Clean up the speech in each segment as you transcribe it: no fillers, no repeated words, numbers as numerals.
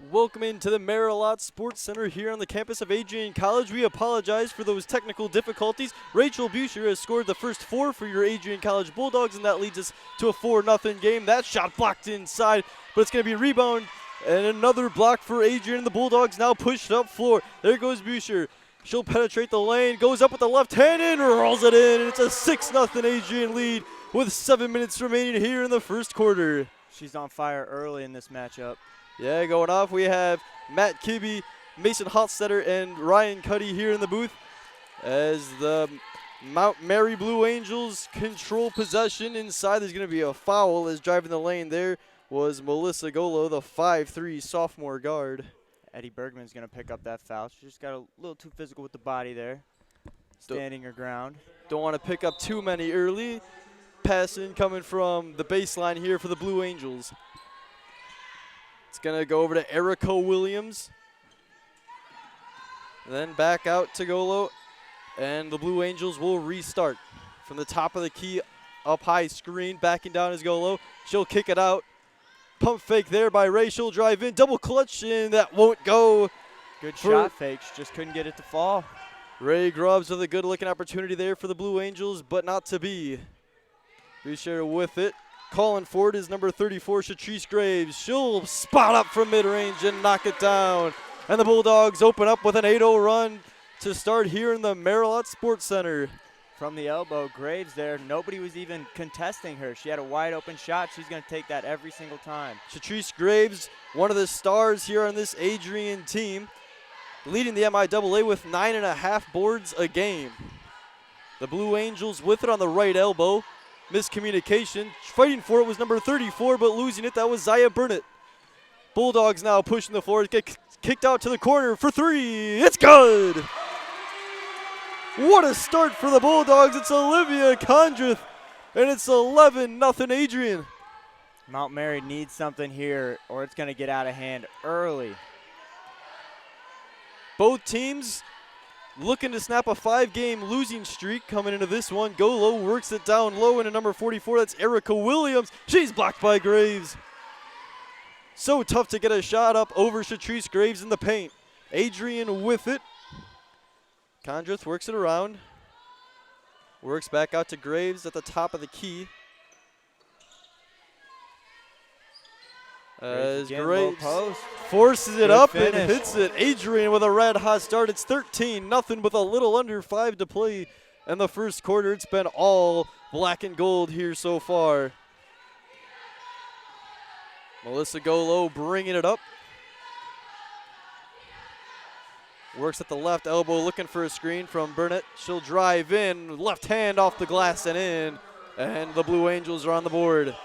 Welcome into the Marilot Sports Center here on the campus of Adrian College. We apologize for those technical difficulties. Rachel Buescher has scored the first 4 for your Adrian College Bulldogs, and that leads us to a 4-0 game. That shot blocked inside, but it's going to be a rebound and another block for Adrian. The Bulldogs now pushed up floor. There goes Buescher. She'll penetrate the lane, goes up with the left hand and rolls it in. And it's a 6-0 Adrian lead with 7 minutes remaining here in the first quarter. She's on fire early in this matchup. Yeah, going off, we have Matt Kibbe, Mason Hotstetter, and Ryan Cuddy here in the booth as the Mount Mary Blue Angels control possession. Inside, there's going to be a foul as driving the lane there was Melissa Golo, the 5'3" sophomore guard. Eddie Bergman's going to pick up that foul. She just got a little too physical with the body there, standing her ground. Don't want to pick up too many early. Passing coming from the baseline here for the Blue Angels. It's going to go over to Erica Williams. And then back out to Golo. And the Blue Angels will restart. From the top of the key, up high screen, backing down is Golo. She'll kick it out. Pump fake there by Ray. She'll drive in. Double clutch, and that won't go. Good shot fake. She just couldn't get it to fall. Ray Grubbs with a good-looking opportunity there for the Blue Angels, but not to be. Buescher with it. Calling for it is number 34, Shatrice Graves. She'll spot up from mid-range and knock it down. And the Bulldogs open up with an 8-0 run to start here in the Marilot Sports Center. From the elbow, Graves there. Nobody was even contesting her. She had a wide-open shot. She's going to take that every single time. Shatrice Graves, one of the stars here on this Adrian team, leading the MIAA with 9.5 boards a game. The Blue Angels with it on the right elbow. Miscommunication. Fighting for it was number 34, but losing it, that was Zaya Burnett. Bulldogs now pushing the floor. Get kicked out to the corner for 3. It's good! What a start for the Bulldogs. It's Olivia Condrith, and it's 11-0 Adrian. Mount Mary needs something here, or it's going to get out of hand early. Both teams looking to snap a 5-game losing streak coming into this one. Golo works it down low into number 44. That's Erica Williams. She's blocked by Graves. So tough to get a shot up over Shatrice Graves in the paint. Adrian with it. Condrith works it around. Works back out to Graves at the top of the key. As Graves forces it up and hits it. Adrian with a red hot start. It's 13-0 with a little under 5 to play in the first quarter. It's been all black and gold here so far. Melissa Golo bringing it up. Works at the left elbow looking for a screen from Burnett. She'll drive in. Left hand off the glass and in. And the Blue Angels are on the board.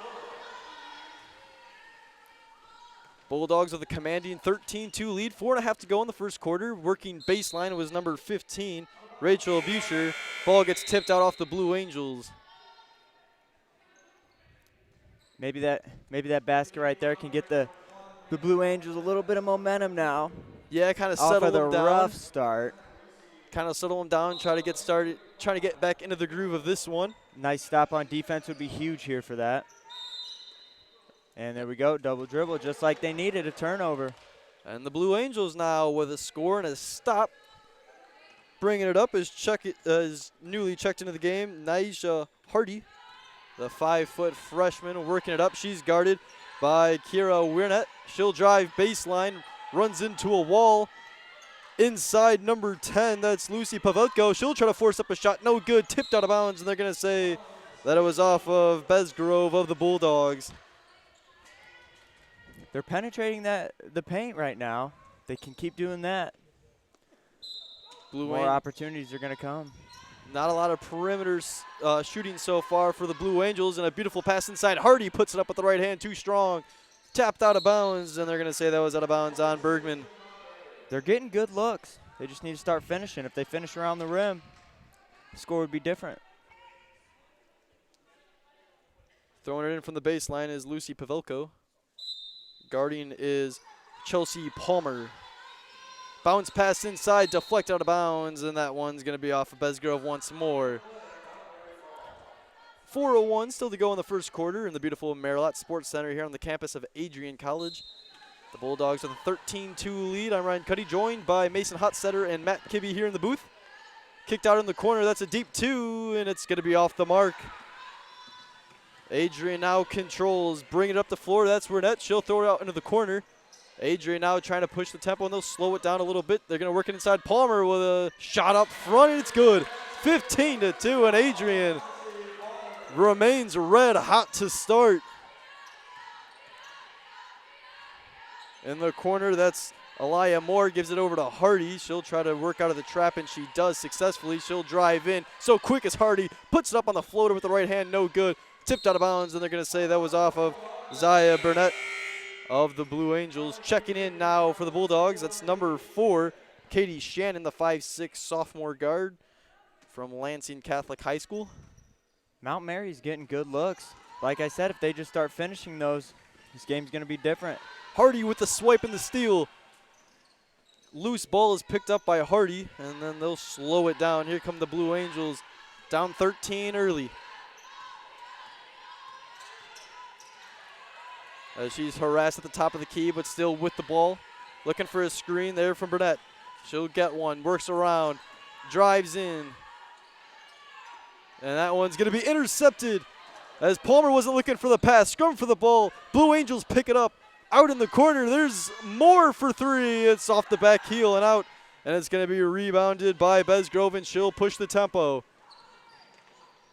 Bulldogs with a commanding 13-2 lead. 4.5 to go in the first quarter. Working baseline was number 15, Rachel Buescher. Ball gets tipped out off the Blue Angels. Maybe that basket right there can get the Blue Angels a little bit of momentum now. Yeah, kind of settle them down. Rough start. Kind of settle them down, try to get started, trying to get back into the groove of this one. Nice stop on defense would be huge here for that. And there we go, double dribble, just like they needed, a turnover. And the Blue Angels now with a score and a stop. Bringing it up is newly checked into the game, Naisha Hardy, the 5-foot freshman, working it up. She's guarded by Kira Wiernett. She'll drive baseline, runs into a wall. Inside number 10, that's Lucy Pavelko. She'll try to force up a shot, no good, tipped out of bounds, and they're going to say that it was off of Besgrove of the Bulldogs. They're penetrating the paint right now. They can keep doing that. More opportunities are going to come. Not a lot of perimeter shooting so far for the Blue Angels, and a beautiful pass inside. Hardy puts it up with the right hand, too strong. Tapped out of bounds, and they're going to say that was out of bounds on Bergman. They're getting good looks. They just need to start finishing. If they finish around the rim, the score would be different. Throwing it in from the baseline is Lucy Pavelko. Guarding is Chelsea Palmer. Bounce pass inside, deflect out of bounds, and that one's going to be off of Besgrove once more. 4:01 still to go in the first quarter in the beautiful Marilot Sports Center here on the campus of Adrian College. The Bulldogs with a 13-2 lead. I'm Ryan Cuddy, joined by Mason Hotsetter and Matt Kibbe here in the booth. Kicked out in the corner. That's a deep 2, and it's going to be off the mark. Adrian now controls, bring it up the floor. That's Burnett. She'll throw it out into the corner. Adrian now trying to push the tempo, and they'll slow it down a little bit. They're going to work it inside. Palmer with a shot up front, and it's good. 15-2, and Adrian remains red hot to start. In the corner, that's Aliyah Moore, gives it over to Hardy. She'll try to work out of the trap, and she does successfully. She'll drive in. So quick as Hardy puts it up on the floater with the right hand, no good. Tipped out of bounds, and they're going to say that was off of Zaya Burnett of the Blue Angels. Checking in now for the Bulldogs, that's number 4, Katie Shannon, the 5'6" sophomore guard from Lansing Catholic High School. Mount Mary's getting good looks. Like I said, if they just start finishing those, this game's going to be different. Hardy with the swipe and the steal. Loose ball is picked up by Hardy, and then they'll slow it down. Here come the Blue Angels, down 13 early. As she's harassed at the top of the key, but still with the ball. Looking for a screen there from Burnett. She'll get one, works around, drives in. And that one's going to be intercepted as Palmer wasn't looking for the pass. Scrum for the ball. Blue Angels pick it up. Out in the corner, there's Moore for 3. It's off the back heel and out. And it's going to be rebounded by Besgrove, and she'll push the tempo.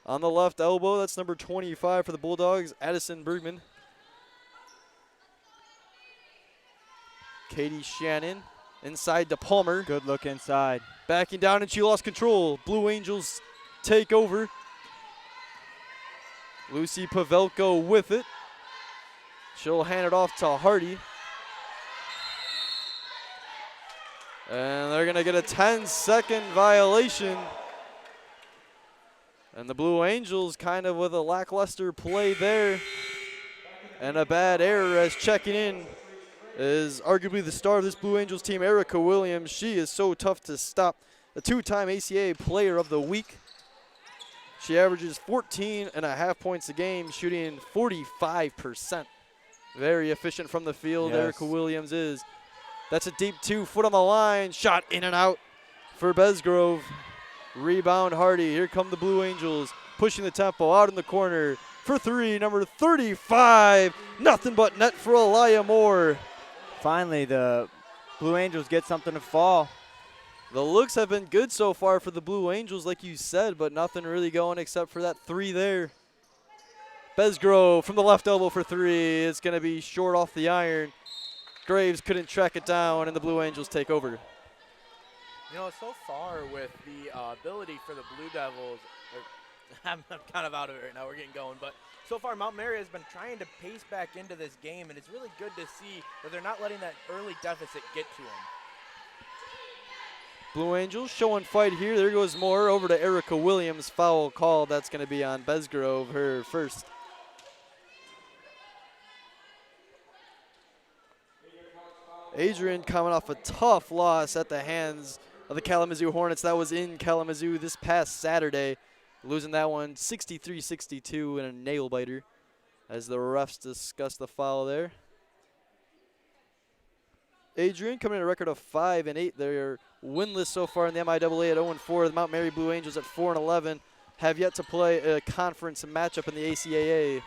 On the left elbow, that's number 25 for the Bulldogs, Addison Bergman. Katie Shannon inside to Palmer. Good look inside. Backing down, and she lost control. Blue Angels take over. Lucy Pavelko with it. She'll hand it off to Hardy. And they're going to get a 10-second violation. And the Blue Angels kind of with a lackluster play there. And a bad error, as checking in is arguably the star of this Blue Angels team, Erica Williams. She is so tough to stop. A 2-time ACAA Player of the Week. She averages 14.5 points a game, shooting 45%. Very efficient from the field, yes. Erica Williams is. That's a deep 2, foot on the line. Shot in and out for Besgrove. Rebound Hardy. Here come the Blue Angels. Pushing the tempo out in the corner. For 3, number 35. Nothing but net for Aliyah Moore. Finally, the Blue Angels get something to fall. The looks have been good so far for the Blue Angels, like you said, but nothing really going except for that 3 there. Besgrove from the left elbow for 3. It's going to be short off the iron. Graves couldn't track it down, and the Blue Angels take over. You know, so far with the ability for the Blue Devils, I'm kind of out of it right now, we're getting going, but so far Mount Mary has been trying to pace back into this game, and it's really good to see that they're not letting that early deficit get to them. Blue Angels showing fight here. There goes Moore over to Erica Williams. Foul call. That's going to be on Besgrove, her first. Adrian coming off a tough loss at the hands of the Kalamazoo Hornets. That was in Kalamazoo this past Saturday. Losing that one 63-62 in a nail-biter as the refs discuss the foul there. Adrian coming in a record of 5-8. They're winless so far in the MIAA at 0-4. The Mount Mary Blue Angels at 4-11 have yet to play a conference matchup in the ACAA.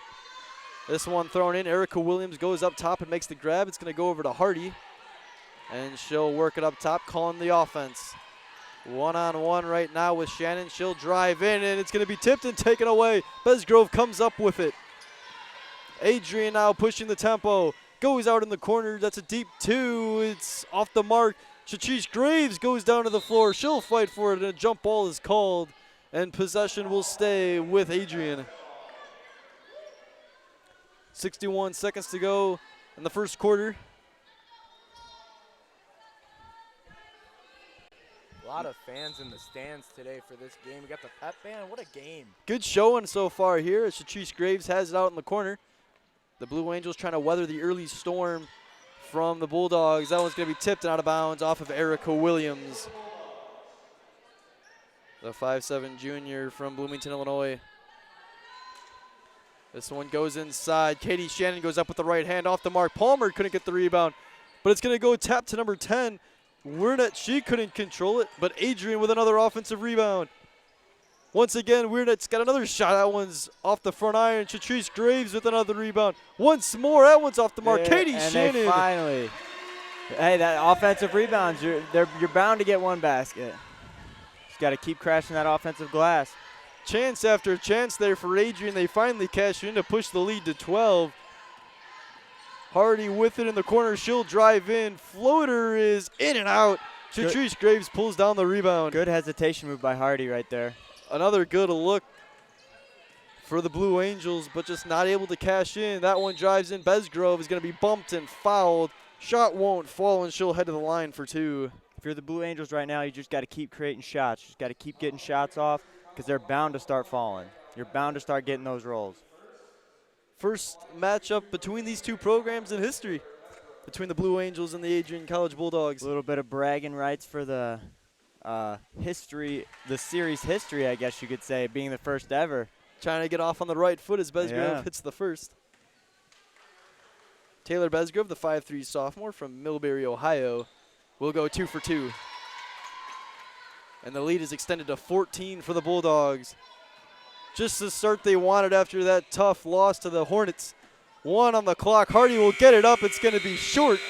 This one thrown in. Erica Williams goes up top and makes the grab. It's going to go over to Hardy. And she'll work it up top, calling the offense. One-on-one right now with Shannon. She'll drive in, and it's going to be tipped and taken away. Besgrove comes up with it. Adrian now pushing the tempo. Goes out in the corner. That's a deep 2. It's off the mark. Shachish Graves goes down to the floor. She'll fight for it, and a jump ball is called. And possession will stay with Adrian. 61 seconds to go in the first quarter. A lot of fans in the stands today for this game. We got the pep band. What a game. Good showing so far here as Shatrice Graves has it out in the corner. The Blue Angels trying to weather the early storm from the Bulldogs. That one's going to be tipped and out of bounds off of Erica Williams, the 5'7" junior from Bloomington, Illinois. This one goes inside. Katie Shannon goes up with the right hand off the mark. Palmer couldn't get the rebound. but it's going to go tap to number 10. Weirnet, she couldn't control it, but Adrian with another offensive rebound. Once again, Weirdnet's got another shot. That one's off the front iron. Shatrice Graves with another rebound. Once more, that one's off the mark. Yeah, Katie and Shannon. they finally. Hey, that offensive rebounds, you're bound to get one basket. Just got to keep crashing that offensive glass. Chance after chance there for Adrian. They finally cash in to push the lead to 12. Hardy with it in the corner. She'll drive in. Floater is in and out. Shatrice Graves pulls down the rebound. Good hesitation move by Hardy right there. Another good look for the Blue Angels, but just not able to cash in. That one drives in. Besgrove is going to be bumped and fouled. Shot won't fall, and she'll head to the line for 2. If you're the Blue Angels right now, you just got to keep creating shots. You just got to keep getting shots off because they're bound to start falling. You're bound to start getting those rolls. First matchup between these two programs in history, between the Blue Angels and the Adrian College Bulldogs. A little bit of bragging rights for the series history, I guess you could say, being the first ever. Trying to get off on the right foot as Besgrove hits the first. Taylor Besgrove, the 5'3" sophomore from Millbury, Ohio, will go 2 for 2. And the lead is extended to 14 for the Bulldogs. Just the start they wanted after that tough loss to the Hornets. 1 on the clock. Hardy will get it up. It's going to be short.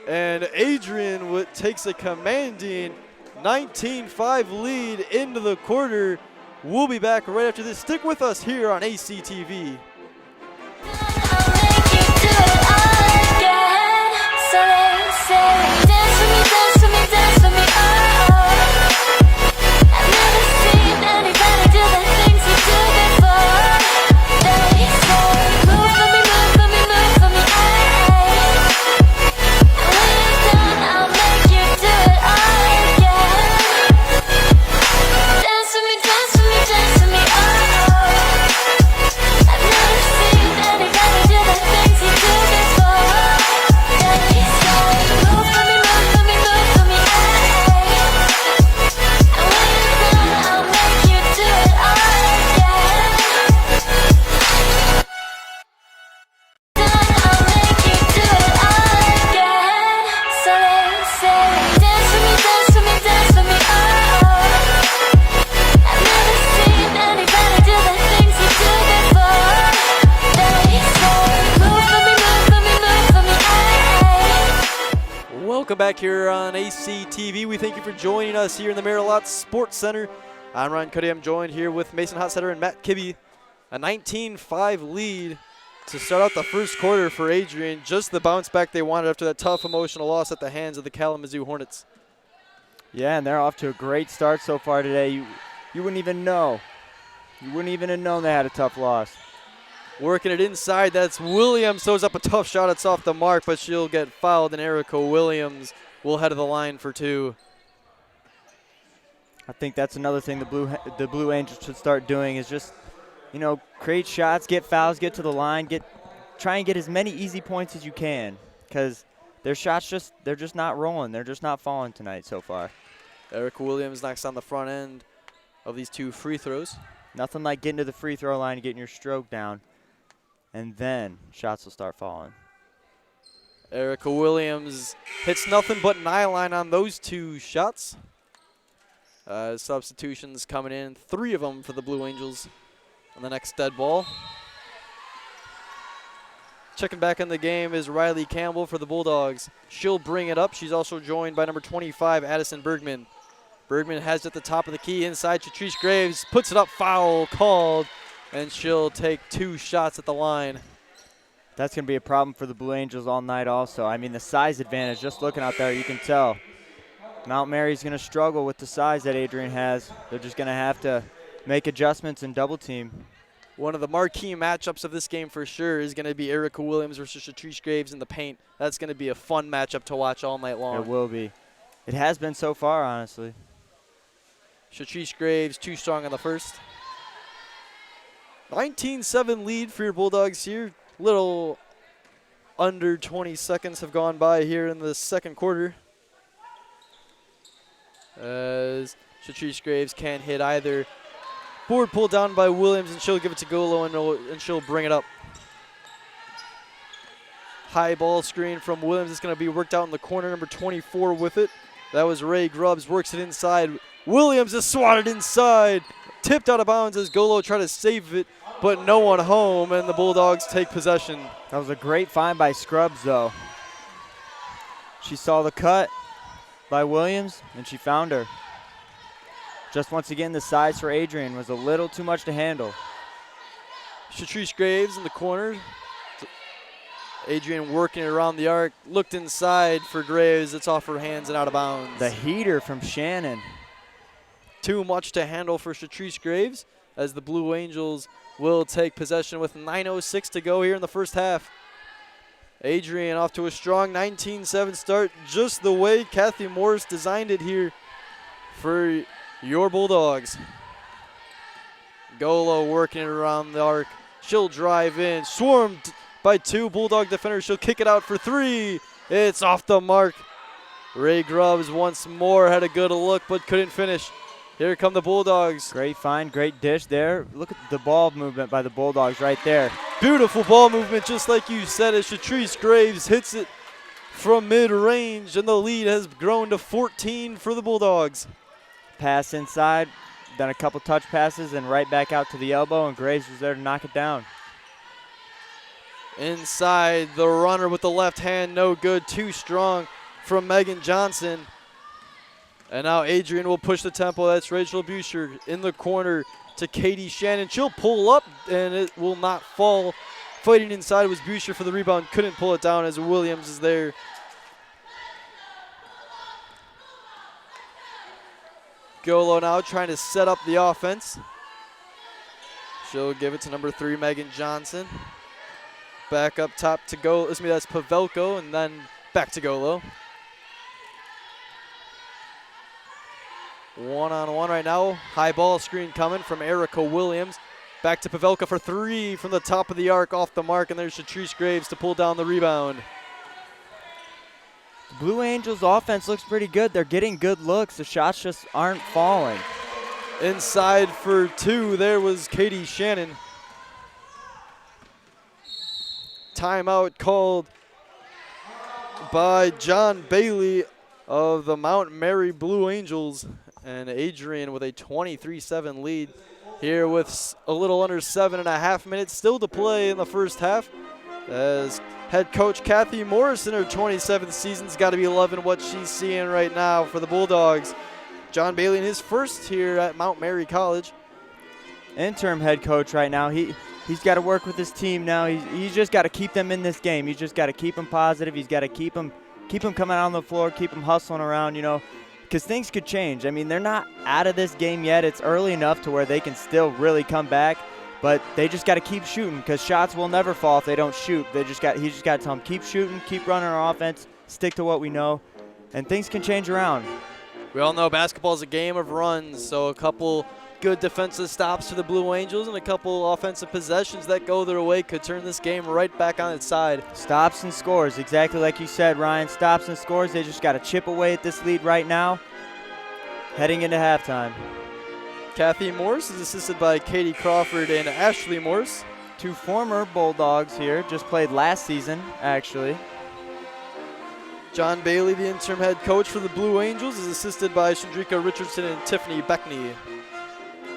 And Adrian takes a commanding 19-5 lead into the quarter. We'll be back right after this. Stick with us here on ACTV. Welcome back here on ACTV. We thank you for joining us here in the Marilot Sports Center. I'm Ryan Cuddy. I'm joined here with Mason Hotsetter and Matt Kibbe. A 19-5 lead to start out the first quarter for Adrian. Just the bounce back they wanted after that tough emotional loss at the hands of the Kalamazoo Hornets. Yeah, and they're off to a great start so far today. You wouldn't even know. You wouldn't even have known they had a tough loss. Working it inside, that's Williams. Throws up a tough shot. It's off the mark, but she'll get fouled, and Erica Williams will head to the line for 2. I think that's another thing the Blue Angels should start doing is just, create shots, get fouls, get to the line, try and get as many easy points as you can, because their shots they're just not rolling. They're just not falling tonight so far. Erica Williams knocks on the front end of these 2 free throws. Nothing like getting to the free throw line and getting your stroke down, and then shots will start falling. Erica Williams hits nothing but nylon on those 2 shots. Substitutions coming in, 3 of them for the Blue Angels on the next dead ball. Checking back in the game is Riley Campbell for the Bulldogs. She'll bring it up. She's also joined by number 25, Addison Bergman. Bergman has it at the top of the key inside. Shatrice Graves puts it up, foul called, and she'll take 2 shots at the line. That's going to be a problem for the Blue Angels all night also. I mean, the size advantage, just looking out there, you can tell. Mount Mary's going to struggle with the size that Adrian has. They're just going to have to make adjustments and double team. One of the marquee matchups of this game for sure is going to be Erica Williams versus Shatrice Graves in the paint. That's going to be a fun matchup to watch all night long. It will be. It has been so far, honestly. Shatrice Graves too strong on the first. 19-7 lead for your Bulldogs here. Little under 20 seconds have gone by here in the second quarter. As Shatrice Graves can't hit either. Board pulled down by Williams, and she'll give it to Golo, and she'll bring it up. High ball screen from Williams. It's going to be worked out in the corner, number 24 with it. That was Ray Grubbs, works it inside. Williams is swatted inside. Tipped out of bounds as Golo tried to save it, but no one home, and the Bulldogs take possession. That was a great find by Scrubs, though. She saw the cut by Williams, and she found her. Just once again, the size for Adrian was a little too much to handle. Shatrice Graves in the corner. Adrian working it around the arc. Looked inside for Graves. It's off her hands and out of bounds. The heater from Shannon. Too much to handle for Shatrice Graves as the Blue Angels will take possession with 9:06 to go here in the first half. Adrian off to a strong 19-7 start, just the way Kathy Morris designed it here for your Bulldogs. Golo working it around the arc. She'll drive in, swarmed by 2 Bulldog defenders. She'll kick it out for 3. It's off the mark. Ray Grubbs once more had a good look but couldn't finish. Here come the Bulldogs. Great find, great dish there. Look at the ball movement by the Bulldogs right there. Beautiful ball movement, just like you said, as Shatrice Graves hits it from mid-range, and the lead has grown to 14 for the Bulldogs. Pass inside, done a couple touch passes, and right back out to the elbow, and Graves was there to knock it down. Inside, the runner with the left hand, no good, too strong from Megan Johnson. And now Adrian will push the tempo. That's Rachel Buscher in the corner to Katie Shannon. She'll pull up, and it will not fall. Fighting inside was Buscher for the rebound. Couldn't pull it down as Williams is there. Golo now trying to set up the offense. She'll give it to number 3, Megan Johnson. Back up top to Golo. That's Pavelko, and then back to Golo. One-on-one right now. High ball screen coming from Erica Williams. Back to Pavelka for 3 from the top of the arc, off the mark, and there's Shatrice Graves to pull down the rebound. The Blue Angels offense looks pretty good. They're getting good looks. The shots just aren't falling. Inside for 2, there was Katie Shannon. Timeout called by John Bailey of the Mount Mary Blue Angels. And Adrian with a 23-7 lead here with a little under 7.5 minutes still to play in the first half. As head coach Kathy Morris in her 27th season's got to be loving what she's seeing right now for the Bulldogs. John Bailey in his first here at Mount Mary College. Interim head coach right now. He's got to work with his team now. He's just got to keep them in this game. He's just got to keep them positive. He's got to keep them coming out on the floor, keep them hustling around, because things could change. I mean, they're not out of this game yet. It's early enough to where they can still really come back, but they just got to keep shooting because shots will never fall if they don't shoot. He just got to tell them, keep shooting, keep running our offense, stick to what we know, and things can change around. We all know basketball is a game of runs, so a couple good defensive stops for the Blue Angels and a couple offensive possessions that go their way could turn this game right back on its side. Stops and scores, exactly like you said, Ryan. Stops and scores. They just got to chip away at this lead right now, heading into halftime. Kathy Morris is assisted by Katie Crawford and Ashley Morris. 2 former Bulldogs here, just played last season, actually. John Bailey, the interim head coach for the Blue Angels, is assisted by Chandrika Richardson and Tiffany Beckney.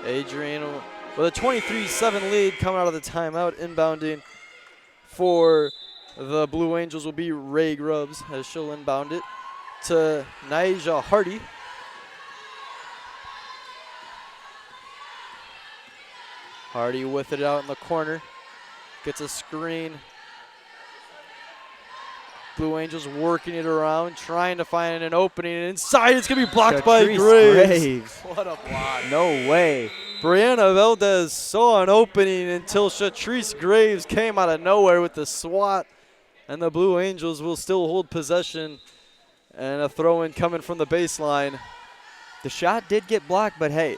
Adrian with a 23-7 lead coming out of the timeout. Inbounding for the Blue Angels will be Ray Grubbs as she'll inbound it to Naija Hardy. Hardy with it out in the corner. Gets a screen. Blue Angels working it around, trying to find an opening. And inside, it's going to be blocked by Graves. What a block. No way. Brianna Valdez saw an opening until Shatrice Graves came out of nowhere with the swat. And the Blue Angels will still hold possession. And a throw-in coming from the baseline. The shot did get blocked, but hey,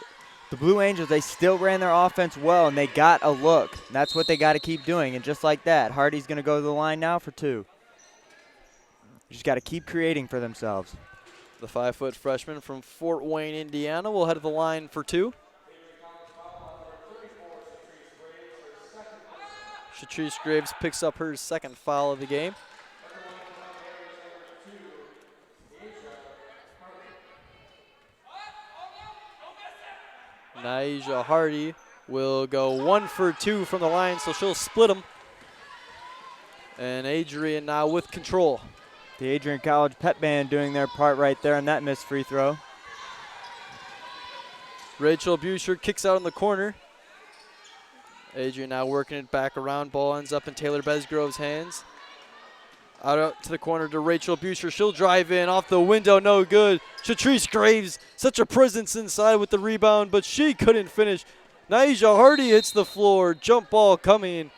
the Blue Angels, they still ran their offense well, and they got a look. That's what they got to keep doing. And just like that, Hardy's going to go to the line now for 2. Just got to keep creating for themselves. The 5-foot freshman from Fort Wayne, Indiana will head to the line for 2. Shatrice Graves picks up her second foul of the game. Naija Hardy will go 1 for 2 from the line, so she'll split them. And Adrian now with control. The Adrian College pep band doing their part right there on that missed free throw. Rachel Buscher kicks out in the corner. Adrian now working it back around. Ball ends up in Taylor Besgrove's hands. Out to the corner to Rachel Buscher. She'll drive in off the window, no good. Shatrice Graves, such a presence inside with the rebound, but she couldn't finish. Naija Hardy hits the floor. Jump ball coming,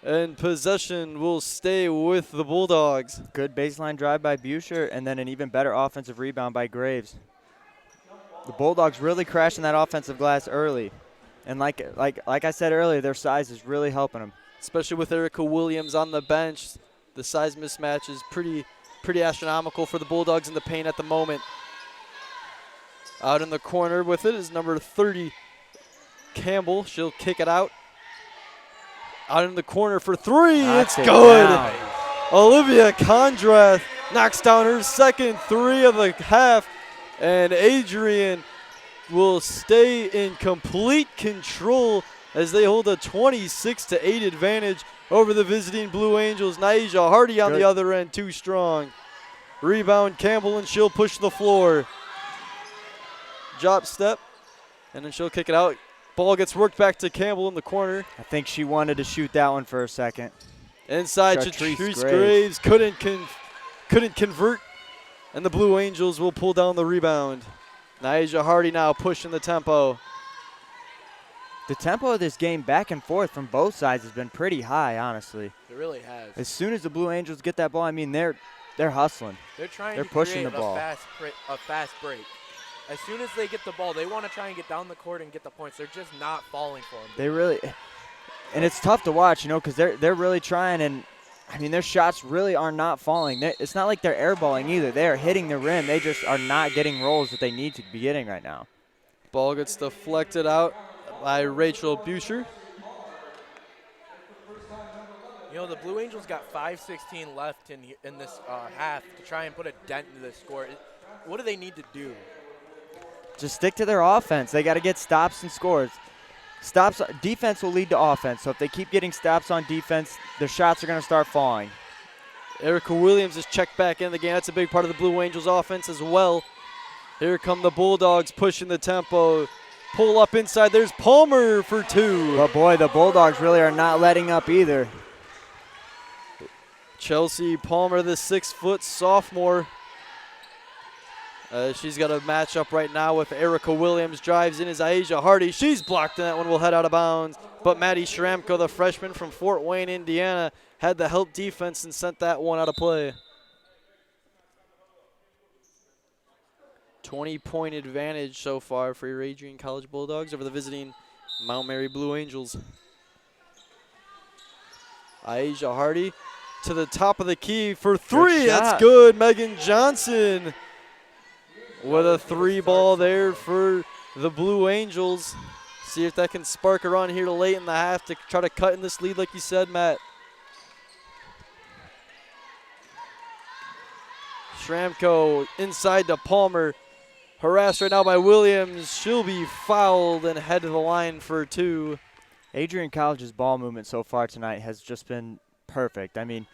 and possession will stay with the Bulldogs. Good baseline drive by Buscher, and then an even better offensive rebound by Graves. The Bulldogs really crashing that offensive glass early. And like I said earlier, their size is really helping them. Especially with Erica Williams on the bench. The size mismatch is pretty astronomical for the Bulldogs in the paint at the moment. Out in the corner with it is number 30, Campbell. She'll kick it out. Out in the corner for 3. It's good. Down. Olivia Kondrath knocks down her second 3 of the half. And Adrian will stay in complete control as they hold a 26-8 advantage over the visiting Blue Angels. Naija Hardy on the other end, too strong. Rebound Campbell, and she'll push the floor. Drop step, and then she'll kick it out. Ball gets worked back to Campbell in the corner. I think she wanted to shoot that one for a second. Inside, Shatrice Graves couldn't convert, and the Blue Angels will pull down the rebound. Naija Hardy now pushing the tempo. The tempo of this game back and forth from both sides has been pretty high, honestly. It really has. As soon as the Blue Angels get that ball, I mean, they're hustling. They're pushing the ball. A fast break. As soon as they get the ball, they want to try and get down the court and get the points. They're just not falling for them. They really, and it's tough to watch, you know, because they're really trying, and I mean, their shots really are not falling. It's not like they're airballing either. They are hitting the rim. They just are not getting rolls that they need to be getting right now. Ball gets deflected out by Rachel Buscher. You know, the Blue Angels got 5:16 left in this half to try and put a dent into the score. What do they need to do? Just stick to their offense. They got to get stops and scores. Stops, defense will lead to offense. So if they keep getting stops on defense, their shots are going to start falling. Erica Williams is checked back in the game. That's a big part of the Blue Angels offense as well. Here come the Bulldogs pushing the tempo. Pull up inside. There's Palmer for 2. But boy, the Bulldogs really are not letting up either. Chelsea Palmer, the 6-foot sophomore. She's got a matchup right now with Erica Williams. Drives in is Naija Hardy. She's blocked, and that one will head out of bounds. But Maddie Schramko, the freshman from Fort Wayne, Indiana, had the help defense and sent that one out of play. 20-point advantage so far for your Adrian College Bulldogs over the visiting Mount Mary Blue Angels. Naija Hardy to the top of the key for 3. That's good. Megan Johnson with a 3 ball there for the Blue Angels. See if that can spark her on here late in the half to try to cut in this lead like you said, Matt. Schramko inside to Palmer. Harassed right now by Williams. She'll be fouled and head to the line for 2. Adrian College's ball movement so far tonight has just been perfect. I mean,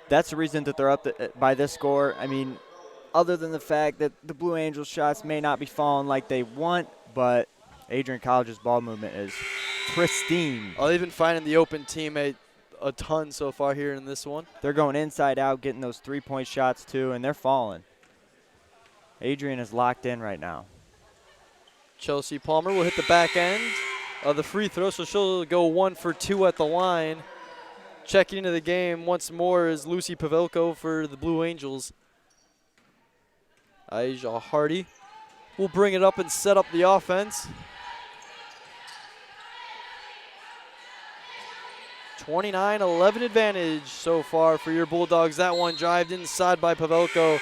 that's the reason that they're up by this score. I mean, other than the fact that the Blue Angels shots may not be falling like they want, but Adrian College's ball movement is pristine. Oh, they've been finding the open teammate a ton so far here in this one. They're going inside out, getting those 3-point shots too, and they're falling. Adrian is locked in right now. Chelsea Palmer will hit the back end of the free throw, so she'll go 1 for 2 at the line. Checking into the game once more is Lucy Pavelko for the Blue Angels. Naija Hardy will bring it up and set up the offense. 29-11 advantage so far for your Bulldogs. That one drived inside by Pavelko,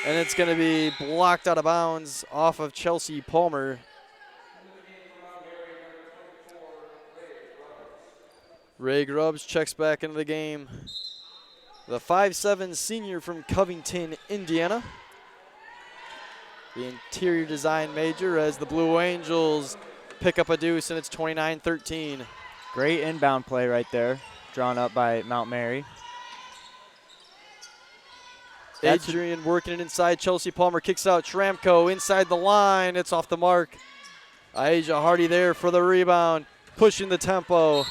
and it's going to be blocked out of bounds off of Chelsea Palmer. Ray Grubbs checks back into the game. The 5'7" senior from Covington, Indiana. The interior design major as the Blue Angels pick up a deuce, and it's 29-13. Great inbound play right there, drawn up by Mount Mary. Adrian working it inside. Chelsea Palmer kicks out. Shramko inside the line. It's off the mark. Aisha Hardy there for the rebound, pushing the tempo.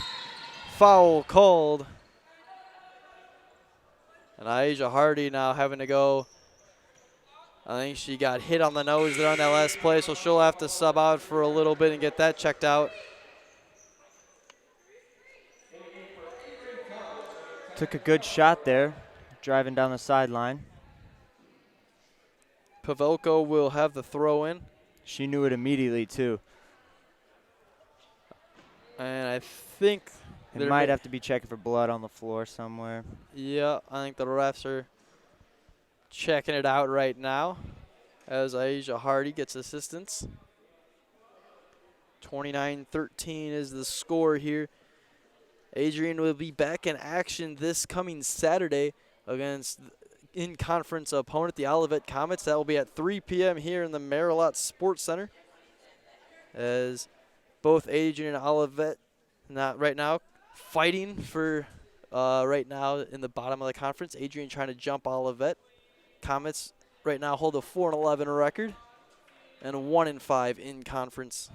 Foul called. And Aisha Hardy now having to go. I think she got hit on the nose there on that last play, so she'll have to sub out for a little bit and get that checked out. Took a good shot there, driving down the sideline. Pavelko will have the throw in. She knew it immediately, too. And I think They might have to be checking for blood on the floor somewhere. Yeah, I think the refs are checking it out right now as Aisha Hardy gets assistance. 29-13 is the score here. Adrian will be back in action this coming Saturday against in-conference opponent, the Olivet Comets. That will be at 3 p.m. here in the Marilot Sports Center, as both Adrian and Olivet not right now fighting for right now in the bottom of the conference. Adrian trying to jump Olivet. Comets right now hold a 4-11 record and a 1-5 in conference.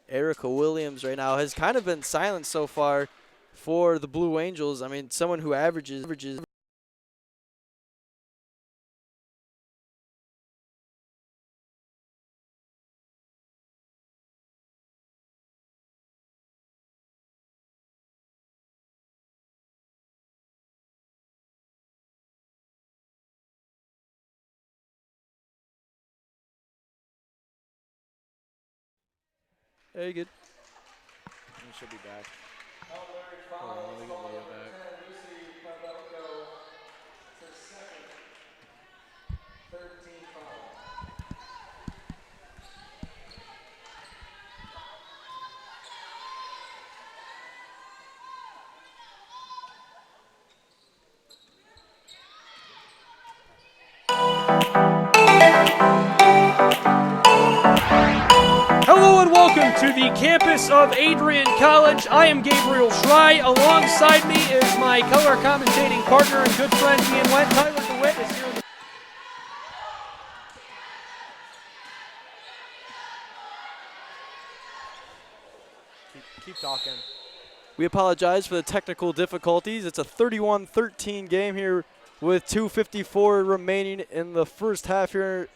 Erica Williams right now has kind of been silent so far for the Blue Angels. I mean, someone who averages very good. He should be back. Hold on, let me get video back. Hello and welcome to the campus of Adrian College. I am Gabriel Schrei. Alongside me is my color commentating partner and good friend Ian Went. Tyler DeWitt is here. Keep talking. We apologize for the technical difficulties. It's a 31-13 game here with 2:54 remaining in the first half here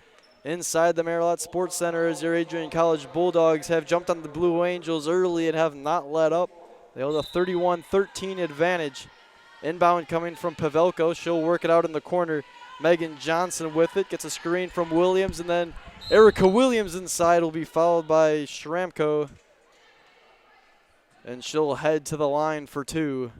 inside the Marilot Sports Center, as your Adrian College Bulldogs have jumped on the Blue Angels early and have not let up. They hold a 31-13 advantage. Inbound coming from Pavelko. She'll work it out in the corner. Megan Johnson with it. Gets a screen from Williams, and then Erica Williams inside will be followed by Shramko. And she'll head to the line for two.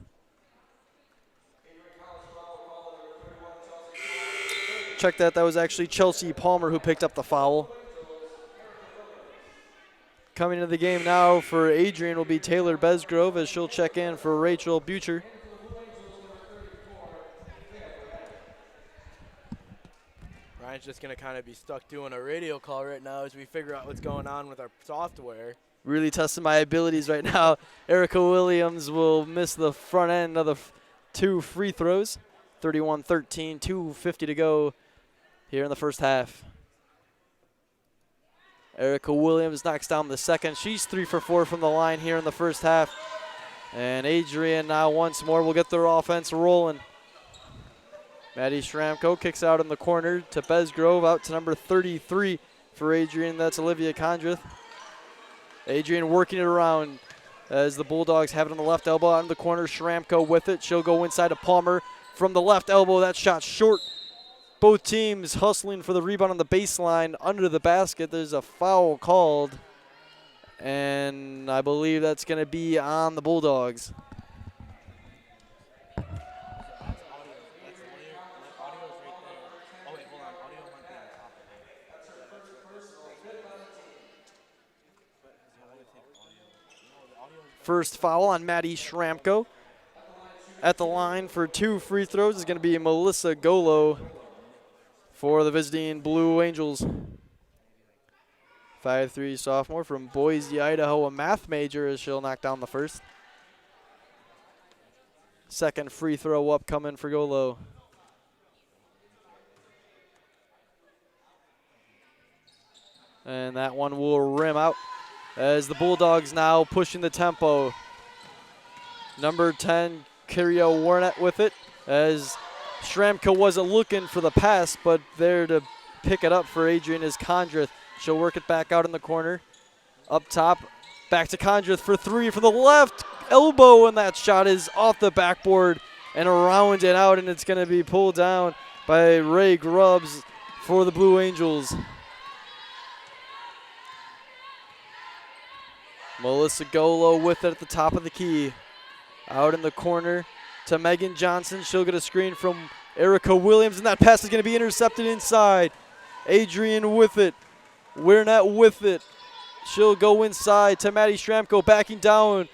Check that. That was actually Chelsea Palmer who picked up the foul. Coming into the game now for Adrian will be Taylor Besgrove, as she'll check in for Rachel Butcher. Ryan's just going to kind of be stuck doing a radio call right now as we figure out what's going on with our software. Really testing my abilities right now. Erica Williams will miss the front end of the two free throws. 31-13, 2:50 to go here in the first half. Erica Williams knocks down the second. She's 3 for 4 from the line here in the first half. And Adrian now once more will get their offense rolling. Maddie Shramko kicks out in the corner to Besgrove, out to number 33 for Adrian. That's Olivia Condrith. Adrian working it around as the Bulldogs have it on the left elbow out in the corner. Shramko with it. She'll go inside to Palmer from the left elbow. That shot short. Both teams hustling for the rebound on the baseline under the basket. There's a foul called, and I believe that's going to be on the Bulldogs. First foul on Maddie Shramko. At the line for two free throws is going to be Melissa Golo for the visiting Blue Angels. 5'3" sophomore from Boise, Idaho, a math major, as she'll knock down the first. Second free throw upcoming for Golo. And that one will rim out as the Bulldogs now pushing the tempo. Number 10, Kyria Warnett with it, as Shramka wasn't looking for the pass, but there to pick it up for Adrian is Condrith. She'll work it back out in the corner. Up top, back to Condrith for three from the left elbow, and that shot is off the backboard and around and out, and it's going to be pulled down by Ray Grubbs for the Blue Angels. Melissa Golo with it at the top of the key. Out in the corner to Megan Johnson. She'll get a screen from Erica Williams, and that pass is going to be intercepted inside. Adrian with it. Weirnett with it. She'll go inside to Maddie Shramko, backing down.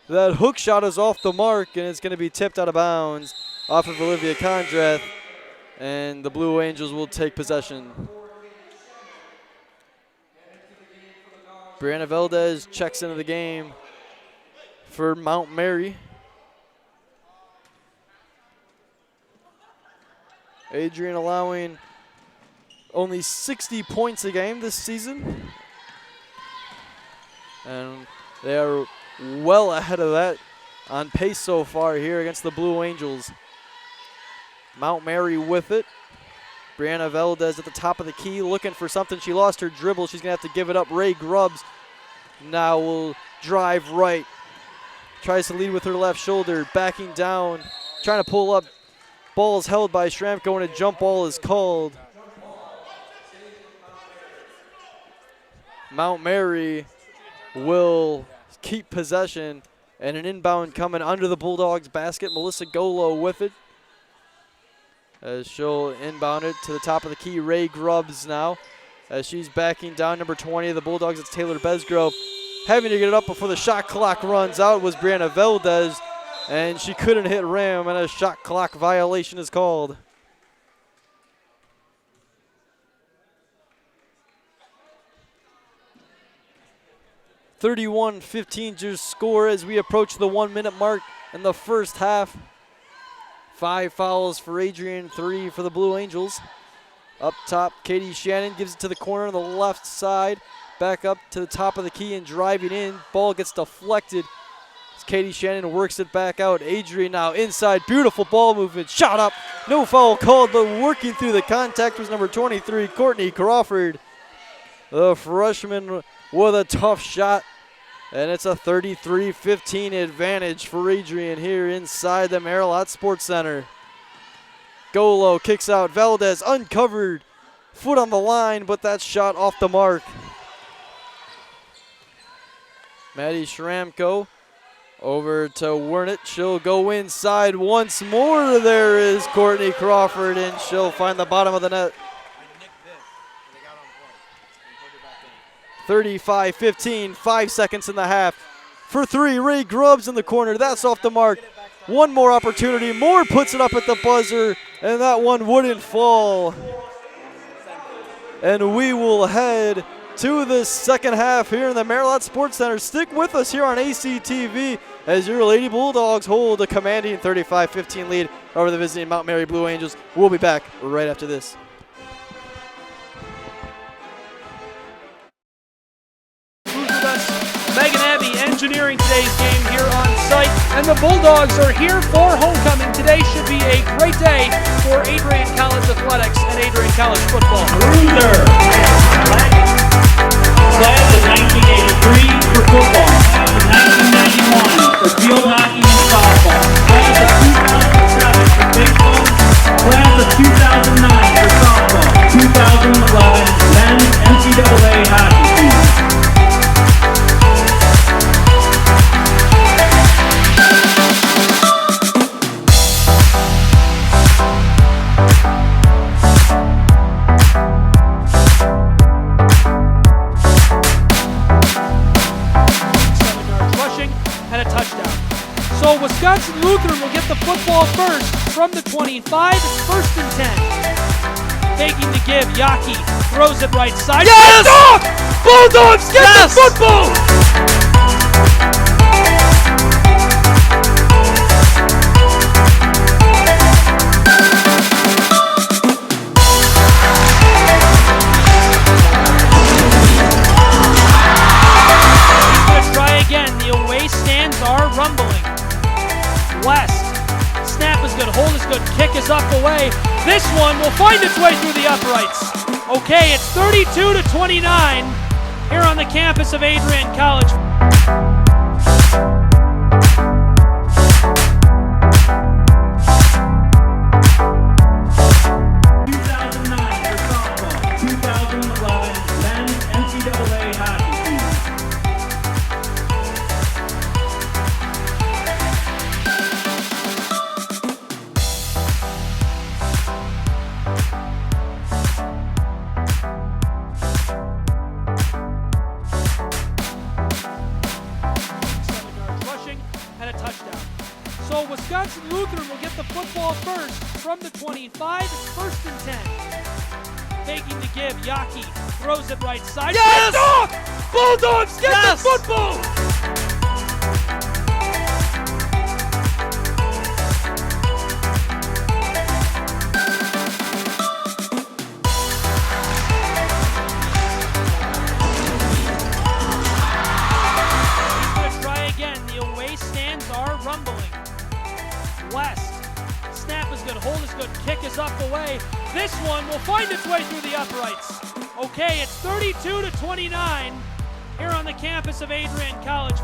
That hook shot is off the mark, and it's going to be tipped out of bounds off of Olivia Condreth, and the Blue Angels will take possession. Brianna Valdez checks into the game for Mount Mary. Adrian allowing only 60 points a game this season. And they are well ahead of that on pace so far here against the Blue Angels. Mount Mary with it. Brianna Valdez at the top of the key looking for something. She lost her dribble. She's going to have to give it up. Ray Grubbs now will drive right. Tries to lead with her left shoulder. Backing down. Trying to pull up. Ball is held by Shramko, and a jump ball is called. Mount Mary will keep possession, and an inbound coming under the Bulldogs basket. Melissa Golo with it, as she'll inbound it to the top of the key. Ray Grubbs now, as she's backing down. Number 20 of the Bulldogs, it's Taylor Besgrove. Having to get it up before the shot clock runs out was Brianna Valdez, and she couldn't hit rim, and a shot clock violation is called. (31-15) your score as we approach the 1 minute mark in the first half. 5 fouls for Adrian, 3 for the Blue Angels. Up top, Katie Shannon gives it to the corner on the left side. Back up to the top of the key and driving in. Ball gets deflected. Katie Shannon works it back out. Adrian now inside. Beautiful ball movement. Shot up. No foul called, but working through the contact was number 23, Courtney Crawford. The freshman with a tough shot. And it's a 33-15 advantage for Adrian here inside the Marilot Sports Center. Golo kicks out. Valdez uncovered. Foot on the line, but that shot off the mark. Maddie Shramko over to Wernitt. She'll go inside once more. There is Courtney Crawford, and she'll find the bottom of the net. 35-15, 5 seconds in the half. For three, Ray Grubbs in the corner. That's off the mark. One more opportunity. Moore puts it up at the buzzer, and that one wouldn't fall. And we will head to the second half here in the Marilot Sports Center. Stick with us here on ACTV as your Lady Bulldogs hold a commanding 35-15 lead over the visiting Mount Mary Blue Angels. We'll be back right after this. Megan Abbey engineering today's game here on site, and the Bulldogs are here for homecoming. Today should be a great day for Adrian College athletics and Adrian College football. Bruiser, class of 1983 for football, class of 1991 for field hockey and softball, class of 2007 for baseball, class of 2009 for softball, 2011 men's NCAA hockey team. So Wisconsin Lutheran will get the football first from the 25, first and 10. Taking the give, Yaki throws it right side. Yes! Bulldogs get the football! Rumbling. West. Snap is good. Hold is good. Kick is up away. This one will find its way through the uprights. Okay, it's 32-29 here on the campus of Adrian College. NCAA hockey team. And a touchdown. So Wisconsin Lutheran will get the football first from the 25. It's 1st and 10. Taking the give, Yaki throws it right side. Yes! Bulldogs get the football! Rumbling. West. Snap is good. Hold is good. Kick is up away. This one will find its way through the uprights. Okay, it's 32-29 here on the campus of Adrian College.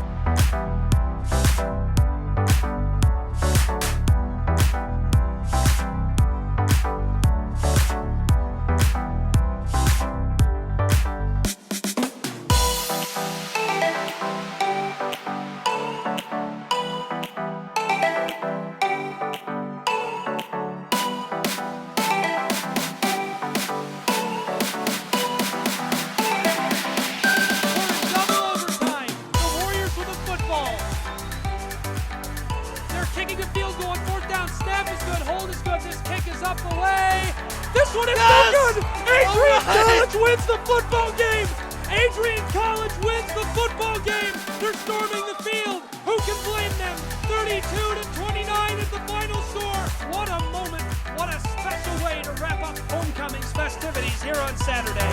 Kicking the field goal on 4th down. Snap is good. Hold is good. This kick is up away. This one is no good. Adrian College wins the football game. Adrian College wins the football game. They're storming the field. Who can blame them? 32-29 is the final score. What a moment. What a special way to wrap up homecoming's festivities here on Saturday.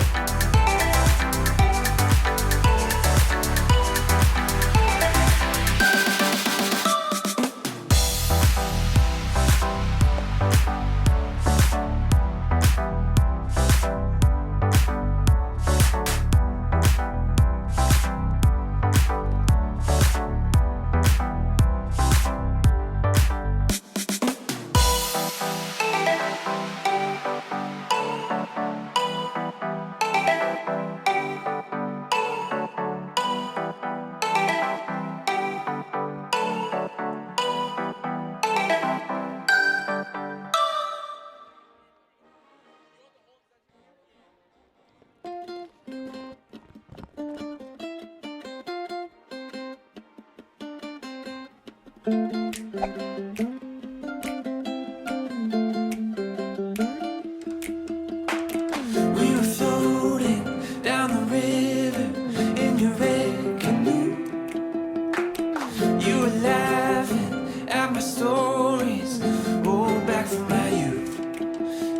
We were floating down the river in your red canoe. You were laughing at my stories, oh, back from my youth.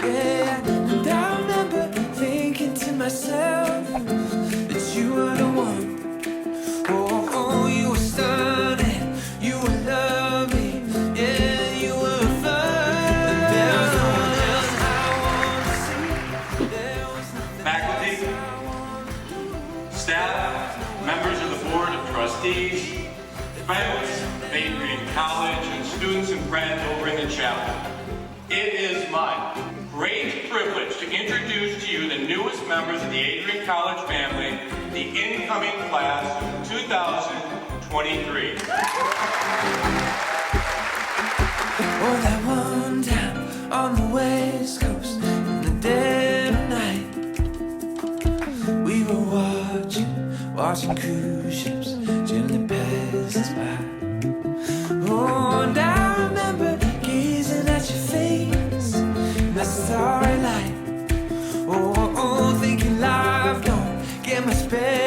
Yeah, and I remember thinking to myself that you were the one. Oh, you were stunning, you were lovely, yeah, you were fun. There was no one else I wanted to see. There was nothing Faculty, staff, members of the Board of Trustees, friends of Adrian College, and students and friends over in the chapel. It is my great privilege to introduce to you the newest members of the Adrian College family, the incoming class of 2023. Oh, that one time on the West Coast in the dead of night, we were watching cruise ships gently pass us by. Oh, and I remember gazing at your face in that starry light. Oh, thinking life don't get much better.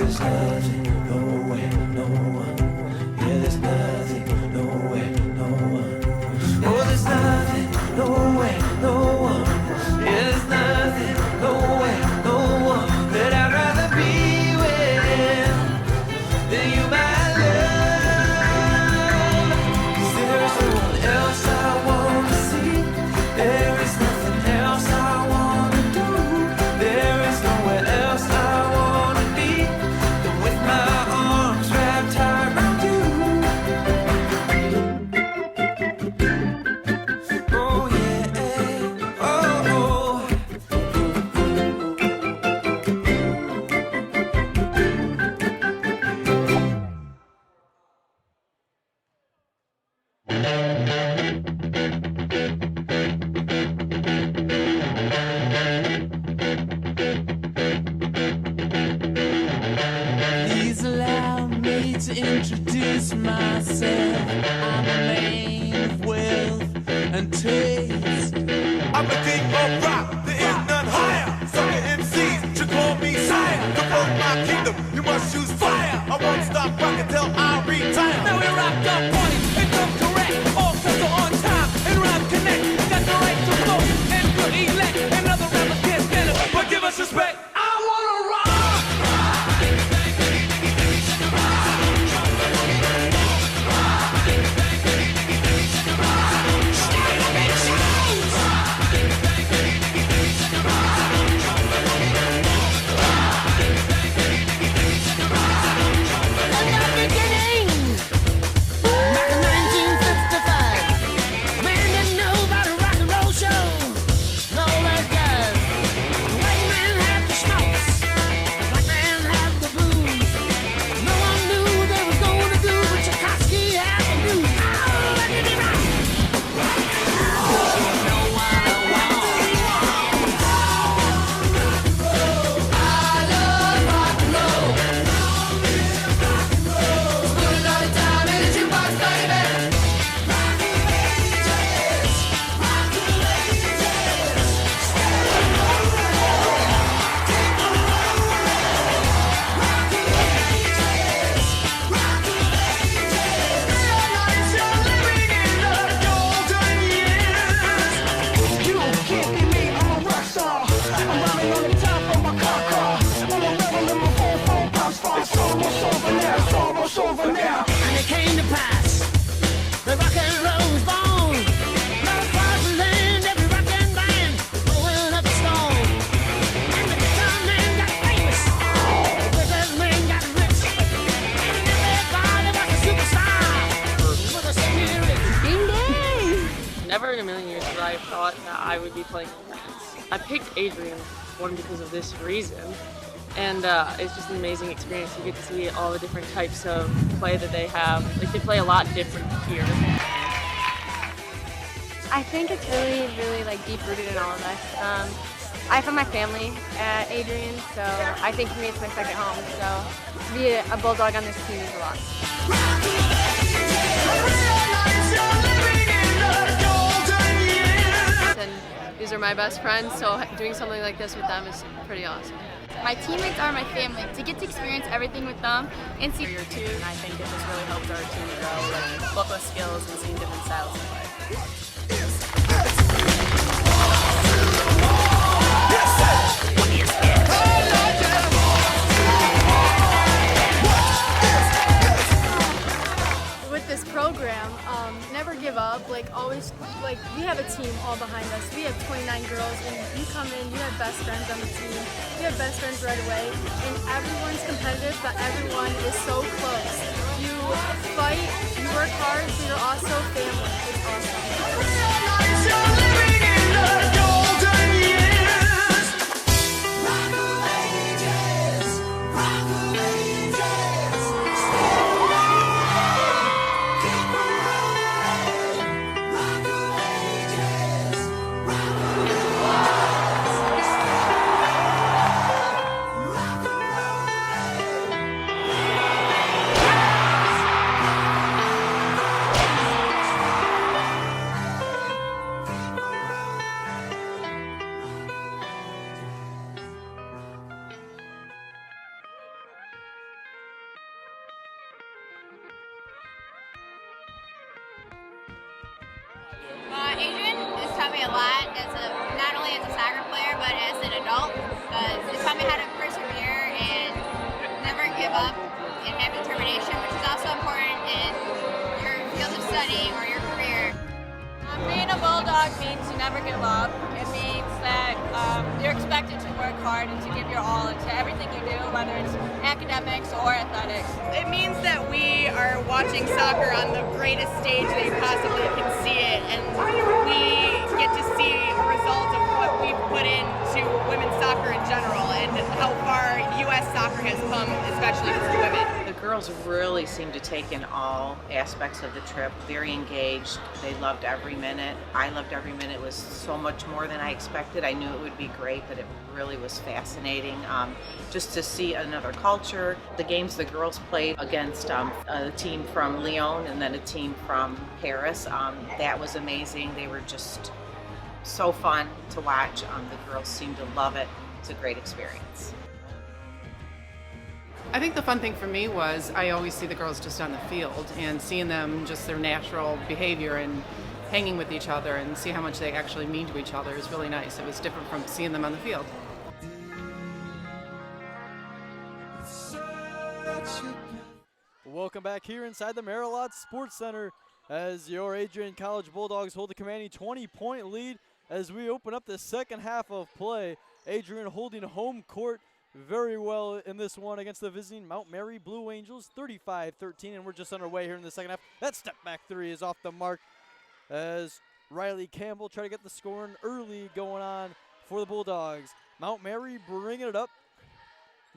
there's nothing, nowhere, no one. Yeah, there's nothing, nowhere, no one. Oh, there's nothing, nowhere, no one. Yeah, there's nothing, nowhere, no one that I'd rather be with than you, my love. 'Cause there is no one else I wanna see. There is nothing else I wanna do. There is nowhere else I wanna be than with my arms wrapped tight around you. Oh yeah, oh oh. Please allow me to introduce myself. I'm a man of wealth and taste. I'm the king of rock, there is none higher. Sucker MCs should call me sire. To promote my kingdom, you must choose fire. I won't stop rocking till I retire. Now we're rocked up points, and come correct. All sets are on time, and rhyme connect. Got the right to flow, and good elect. And other rappers can't stand it, but give us respect. I wanna rock! And it came to pass, the rock and roll was born. Love across the land, every rock and band rolling up the stone. And the guitar man got famous, the business man got rich, and everybody was a superstar with a spirit. Ding ding! Never in a million years would I have thought that I would be playing defense. I picked Adrian, one, because of this reason, and it's just an amazing experience. You get to see all the different types of play that they have. Like, they play a lot different here. I think it's really like deep rooted in all of us. I found my family at Adrian, so I think for me it's my second home. So to be a Bulldog on this team is a lot. And these are my best friends, so doing something like this with them is pretty awesome. My teammates are my family. To get to experience everything with them and see Year two, and I think it just really helped our team grow, like football skills and seeing different styles of play. with this program, never give up. Like always, like we have a team all behind us. We have 29 girls, and you come in, you have best friends on the team. You have best friends right away, and everyone's competitive, but everyone is so close. You fight, you work hard, so you're also family. It's awesome. Adrian has taught me a lot not only as a soccer player but as an adult, because it taught me how to persevere and never give up and have determination, which is also important in your field of study or your career. Being a Bulldog means you never give up. It means that you're expected to work hard and to give your all into everything you do, whether it's academics or athletics. It means that we are watching soccer on the greatest stage that you possibly can see it, and we get to see a result of what we've put into women's soccer in general and how far U.S. soccer has come, especially for women. The girls really seemed to take in all aspects of the trip, very engaged. They loved every minute. I loved every minute. It was so much more than I expected. I knew it would be great, but it really was fascinating. Just to see another culture. The games the girls played against a team from Lyon and then a team from Paris, that was amazing. They were just so fun to watch. The girls seemed to love it. It's a great experience. I think the fun thing for me was I always see the girls just on the field, and seeing them, just their natural behavior and hanging with each other and see how much they actually mean to each other is really nice. It was different from seeing them on the field. Welcome back here inside the Marilot Sports Center as your Adrian College Bulldogs hold a commanding 20-point lead as we open up the second half of play. Adrian holding home court very well in this one against the visiting Mount Mary Blue Angels, 35-13, and we're just underway here in the second half. That step back three is off the mark as Riley Campbell try to get the scoring early going on for the Bulldogs. Mount Mary bringing it up.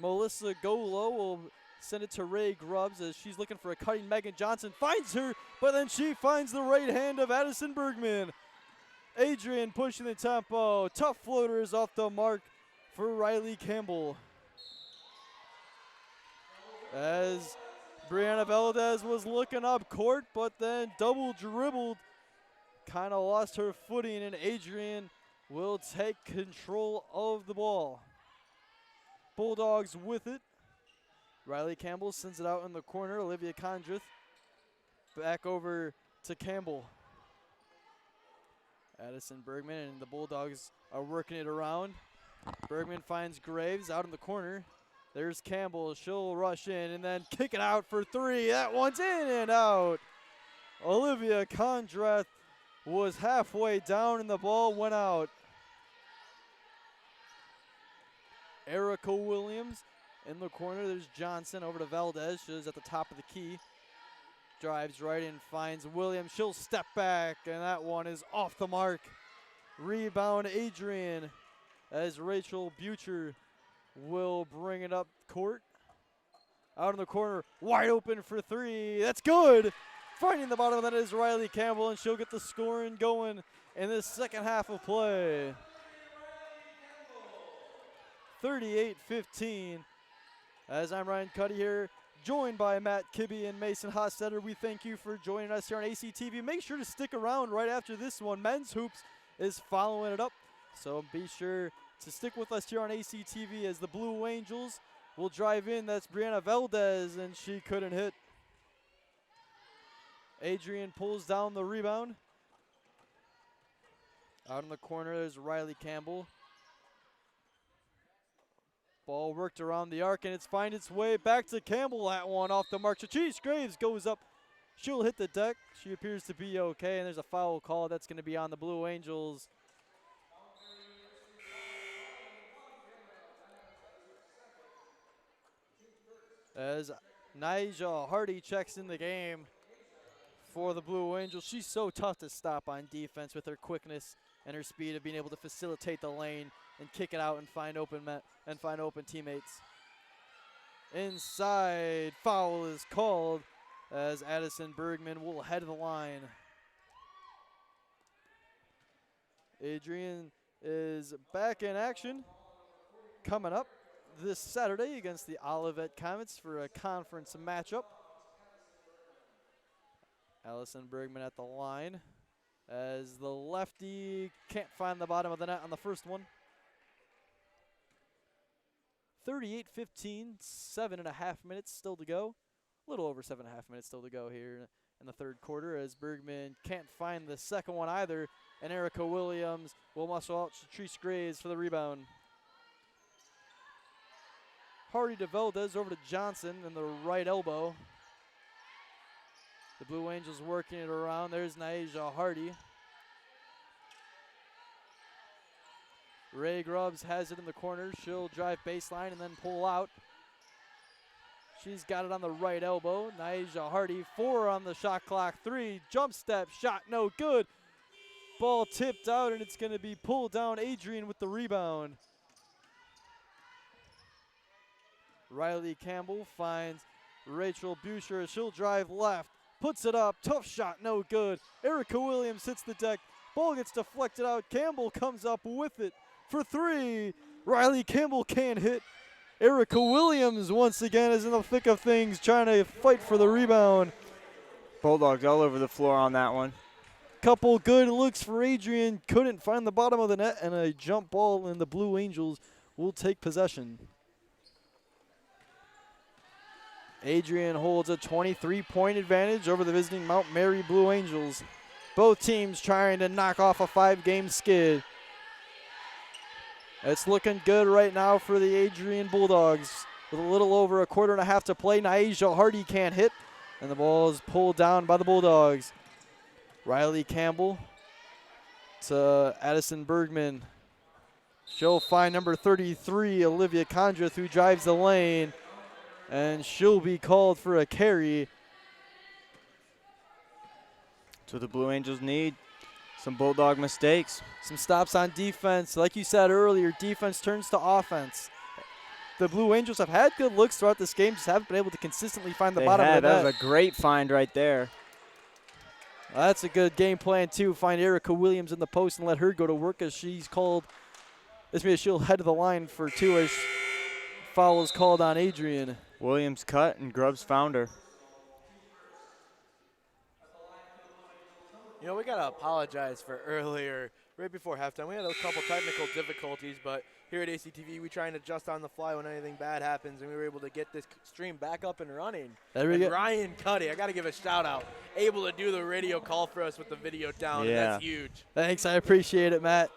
Melissa Golo will send it to Ray Grubbs as she's looking for a cutting. Megan Johnson finds her, but then she finds the right hand of Addison Bergman. Adrian pushing the tempo. Tough floaters off the mark for Riley Campbell. As Brianna Valdez was looking up court, but then double dribbled, kind of lost her footing, and Adrian will take control of the ball. Bulldogs with it. Riley Campbell sends it out in the corner. Olivia Condrith back over to Campbell. Addison Bergman and the Bulldogs are working it around. Bergman finds Graves out in the corner. There's Campbell. She'll rush in and then kick it out for three. That one's in and out. Olivia Condrith was halfway down and the ball went out. Erica Williams in the corner. There's Johnson over to Valdez. She's at the top of the key. Drives right in, finds Williams. She'll step back, and that one is off the mark. Rebound Adrian as Rachel Butcher will bring it up court. Out in the corner, wide open for three. That's good. Finding the bottom of that is Riley Campbell, and she'll get the scoring going in this second half of play. 38-15. As I'm Ryan Cuddy here, joined by Matt Kibbe and Mason Hostetter. We thank you for joining us here on ACTV. Make sure to stick around right after this one. Men's Hoops is following it up, so be sure to stick with us here on ACTV as the Blue Angels will drive in. That's Brianna Valdez, and she couldn't hit. Adrian pulls down the rebound. Out in the corner, there's Riley Campbell. Ball worked around the arc, and it's find its way back to Campbell. That one off the mark. Chachice Graves goes up. She'll hit the deck. She appears to be okay, and there's a foul call that's going to be on the Blue Angels. As Nyjah Hardy checks in the game for the Blue Angels. She's so tough to stop on defense with her quickness and her speed of being able to facilitate the lane and kick it out and find open teammates. Inside, foul is called as Addison Bergman will head the line. Adrian is back in action coming up this Saturday against the Olivet Comets for a conference matchup. Allison Bergman at the line as the lefty can't find the bottom of the net on the first one. 38-15, 7.5 minutes still to go. A little over 7.5 minutes still to go here in the third quarter as Bergman can't find the second one either. And Erica Williams will muscle out Tratrice Graves for the rebound. Hardy to Valdez over to Johnson in the right elbow. The Blue Angels working it around. There's Naija Hardy. Ray Grubbs has it in the corner. She'll drive baseline and then pull out. She's got it on the right elbow. Naija Hardy, 4 on the shot clock. 3, jump step, shot no good. Ball tipped out and it's going to be pulled down. Adrian with the rebound. Riley Campbell finds Rachel Buscher. She'll drive left, puts it up, tough shot, no good. Erica Williams hits the deck. Ball gets deflected out. Campbell comes up with it for 3. Riley Campbell can't hit. Erica Williams once again is in the thick of things, trying to fight for the rebound. Bulldogs all over the floor on that one. Couple good looks for Adrian. Couldn't find the bottom of the net, and a jump ball, and the Blue Angels will take possession. Adrian holds a 23-point advantage over the visiting Mount Mary Blue Angels. Both teams trying to knock off a 5-game skid. It's looking good right now for the Adrian Bulldogs. With a little over a quarter and a half to play, Naija Hardy can't hit, and the ball is pulled down by the Bulldogs. Riley Campbell to Addison Bergman. She'll find number 33, Olivia Condrith, who drives the lane, and she'll be called for a carry. So the Blue Angels need some Bulldog mistakes. Some stops on defense. Like you said earlier, defense turns to offense. The Blue Angels have had good looks throughout this game, just haven't been able to consistently find the bottom of the net. That was a great find right there. Well, that's a good game plan, too. Find Erica Williams in the post and let her go to work as she's called. This means she'll head to the line for 2 as foul is called on Adrian. Williams cut and Grubbs found her. You know, we got to apologize for earlier, right before halftime. We had a couple technical difficulties, but here at ACTV, we try and adjust on the fly when anything bad happens, and we were able to get this stream back up and running. There we go. Ryan Cuddy, I got to give a shout-out, able to do the radio call for us with the video down, and that's huge. Thanks, I appreciate it, Matt.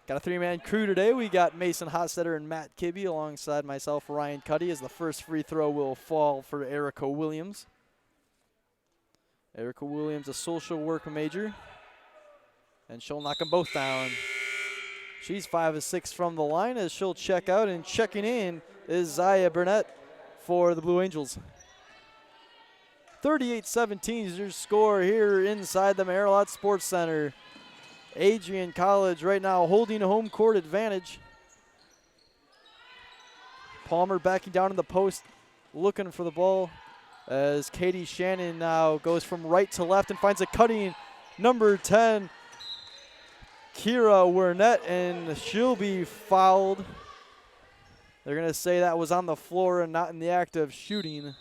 Got a 3-man crew today. We got Mason Hotstetter and Matt Kibbe alongside myself, Ryan Cuddy, as the first free throw will fall for Erica Williams. Erica Williams, a social work major, and she'll knock them both down. She's 5 of 6 from the line as she'll check out, and checking in is Zaya Burnett for the Blue Angels. 38-17 is your score here inside the Marilot Sports Center. Adrian College right now holding a home court advantage. Palmer backing down in the post, looking for the ball as Katie Shannon now goes from right to left and finds a cutting number 10, Kira Wernette, and she'll be fouled. They're going to say that was on the floor and not in the act of shooting.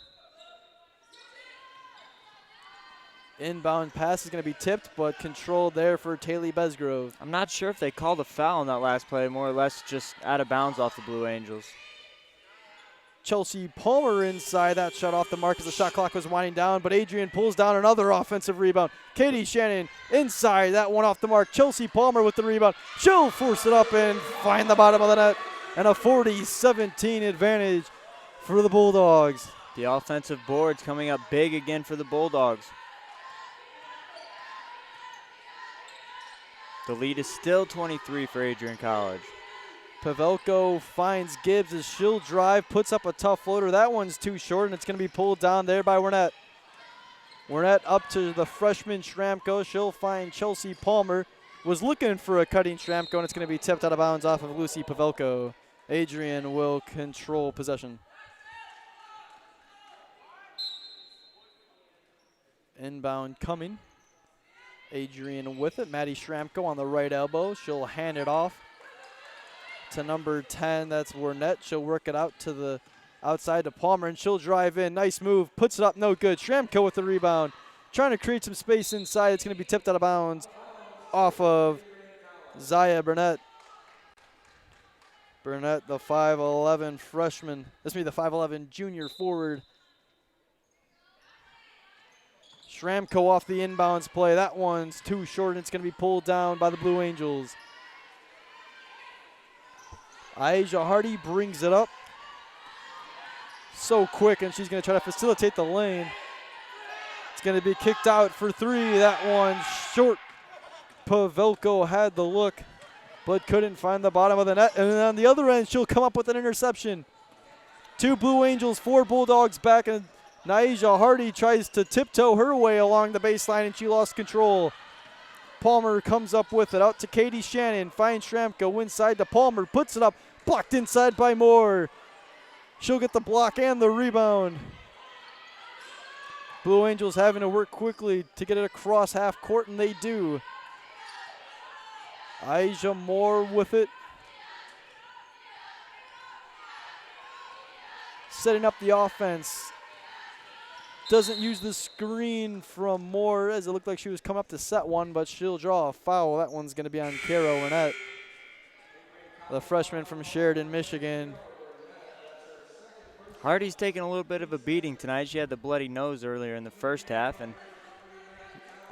Inbound pass is going to be tipped, but controlled there for Taylor Besgrove. I'm not sure if they called a foul in that last play, more or less just out of bounds off the Blue Angels. Chelsea Palmer inside that shot off the mark as the shot clock was winding down, but Adrian pulls down another offensive rebound. Katie Shannon inside, that one off the mark. Chelsea Palmer with the rebound. She'll force it up and find the bottom of the net, and a 40-17 advantage for the Bulldogs. The offensive boards coming up big again for the Bulldogs. The lead is still 23 for Adrian College. Pavelko finds Gibbs as she'll drive, puts up a tough floater. That one's too short, and it's going to be pulled down there by Wernette. Wernette up to the freshman Shramko. She'll find Chelsea Palmer. Was looking for a cutting Shramko, and it's going to be tipped out of bounds off of Lucy Pavelko. Adrian will control possession. Inbound coming. Adrian with it. Maddie Shramko on the right elbow. She'll hand it off to number 10. That's Wernette. She'll work it out to the outside to Palmer, and she'll drive in. Nice move. Puts it up. No good. Shramko with the rebound. Trying to create some space inside. It's going to be tipped out of bounds off of Zaya Burnett. Burnett, the 5'11 freshman. This will be the 5'11 junior forward. Schramko off the inbounds play. That one's too short, and it's going to be pulled down by the Blue Angels. Aisha Hardy brings it up. So quick, and she's going to try to facilitate the lane. It's going to be kicked out for three. That one short. Pavelko had the look, but couldn't find the bottom of the net. And on the other end, she'll come up with an interception. 2 Blue Angels, 4 Bulldogs back, and Naija Hardy tries to tiptoe her way along the baseline, and she lost control. Palmer comes up with it, out to Katie Shannon, finds Schramko inside to Palmer, puts it up, blocked inside by Moore. She'll get the block and the rebound. Blue Angels having to work quickly to get it across half court, and they do. Aisha Moore with it. Setting up the offense. Doesn't use the screen from Moore, as it looked like she was coming up to set one, but she'll draw a foul. That one's going to be on Kara Wernette, the freshman from Sheridan, Michigan. Hardy's taking a little bit of a beating tonight. She had the bloody nose earlier in the first half, and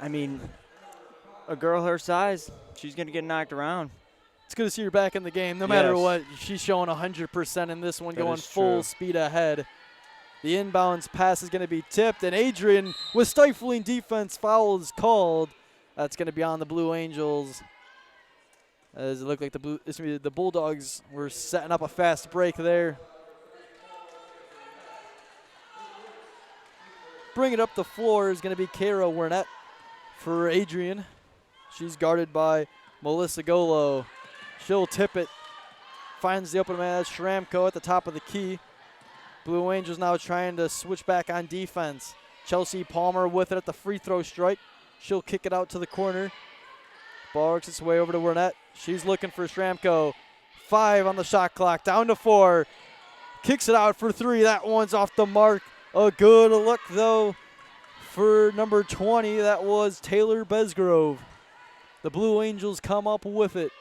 I mean, a girl her size, she's going to get knocked around. It's good to see her back in the game. No matter what, she's showing 100% in this one, going full speed ahead. The inbounds pass is going to be tipped, and Adrian, with stifling defense, foul is called. That's going to be on the Blue Angels. As it looked like the Bulldogs were setting up a fast break there. Bring it up the floor is going to be Kara Wernette for Adrian. She's guarded by Melissa Golo. She'll tip it. Finds the open man, Schramko at the top of the key. Blue Angels now trying to switch back on defense. Chelsea Palmer with it at the free throw strike. She'll kick it out to the corner. Ball works its way over to Wernette. She's looking for Schramko. 5 on the shot clock, down to 4. Kicks it out for 3. That one's off the mark. A good look, though, for number 20. That was Taylor Besgrove. The Blue Angels come up with it.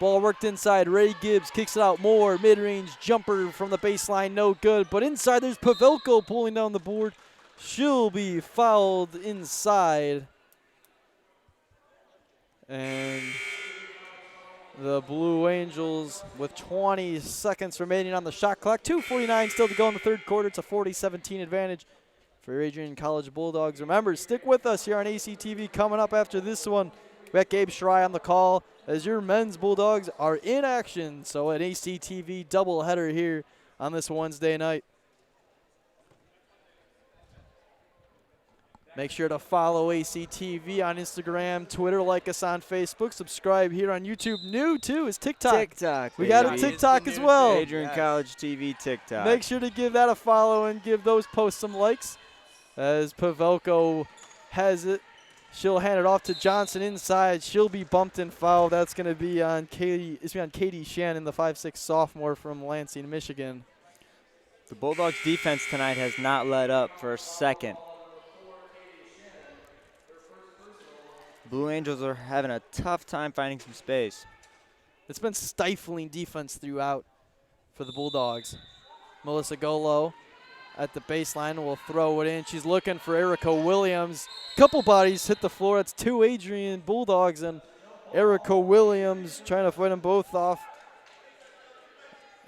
Ball worked inside. Ray Gibbs kicks it out. More mid-range jumper from the baseline. No good. But inside, there's Pavelko pulling down the board. She'll be fouled inside. And the Blue Angels with 20 seconds remaining on the shot clock. 2:49 still to go in the third quarter. It's a 40-17 advantage for Adrian College Bulldogs. Remember, stick with us here on ACTV. Coming up after this one, we got Gabe Schrei on the call as your men's Bulldogs are in action. So an ACTV doubleheader here on this Wednesday night. Make sure to follow ACTV on Instagram, Twitter, like us on Facebook, subscribe here on YouTube. New, too, is TikTok. We got a TikTok as well. Adrian College TV TikTok. Make sure to give that a follow and give those posts some likes. As Pavelko has it, she'll hand it off to Johnson inside. She'll be bumped and fouled. That's going to be on Katie Shannon, the 5'6" sophomore from Lansing, Michigan. The Bulldogs defense tonight has not let up for a second. Blue Angels are having a tough time finding some space. It's been stifling defense throughout for the Bulldogs. Melissa Golo at the baseline will throw it in. She's looking for Erica Williams. Couple bodies hit the floor. It's 2 Adrian Bulldogs and Erica Williams trying to fight them both off.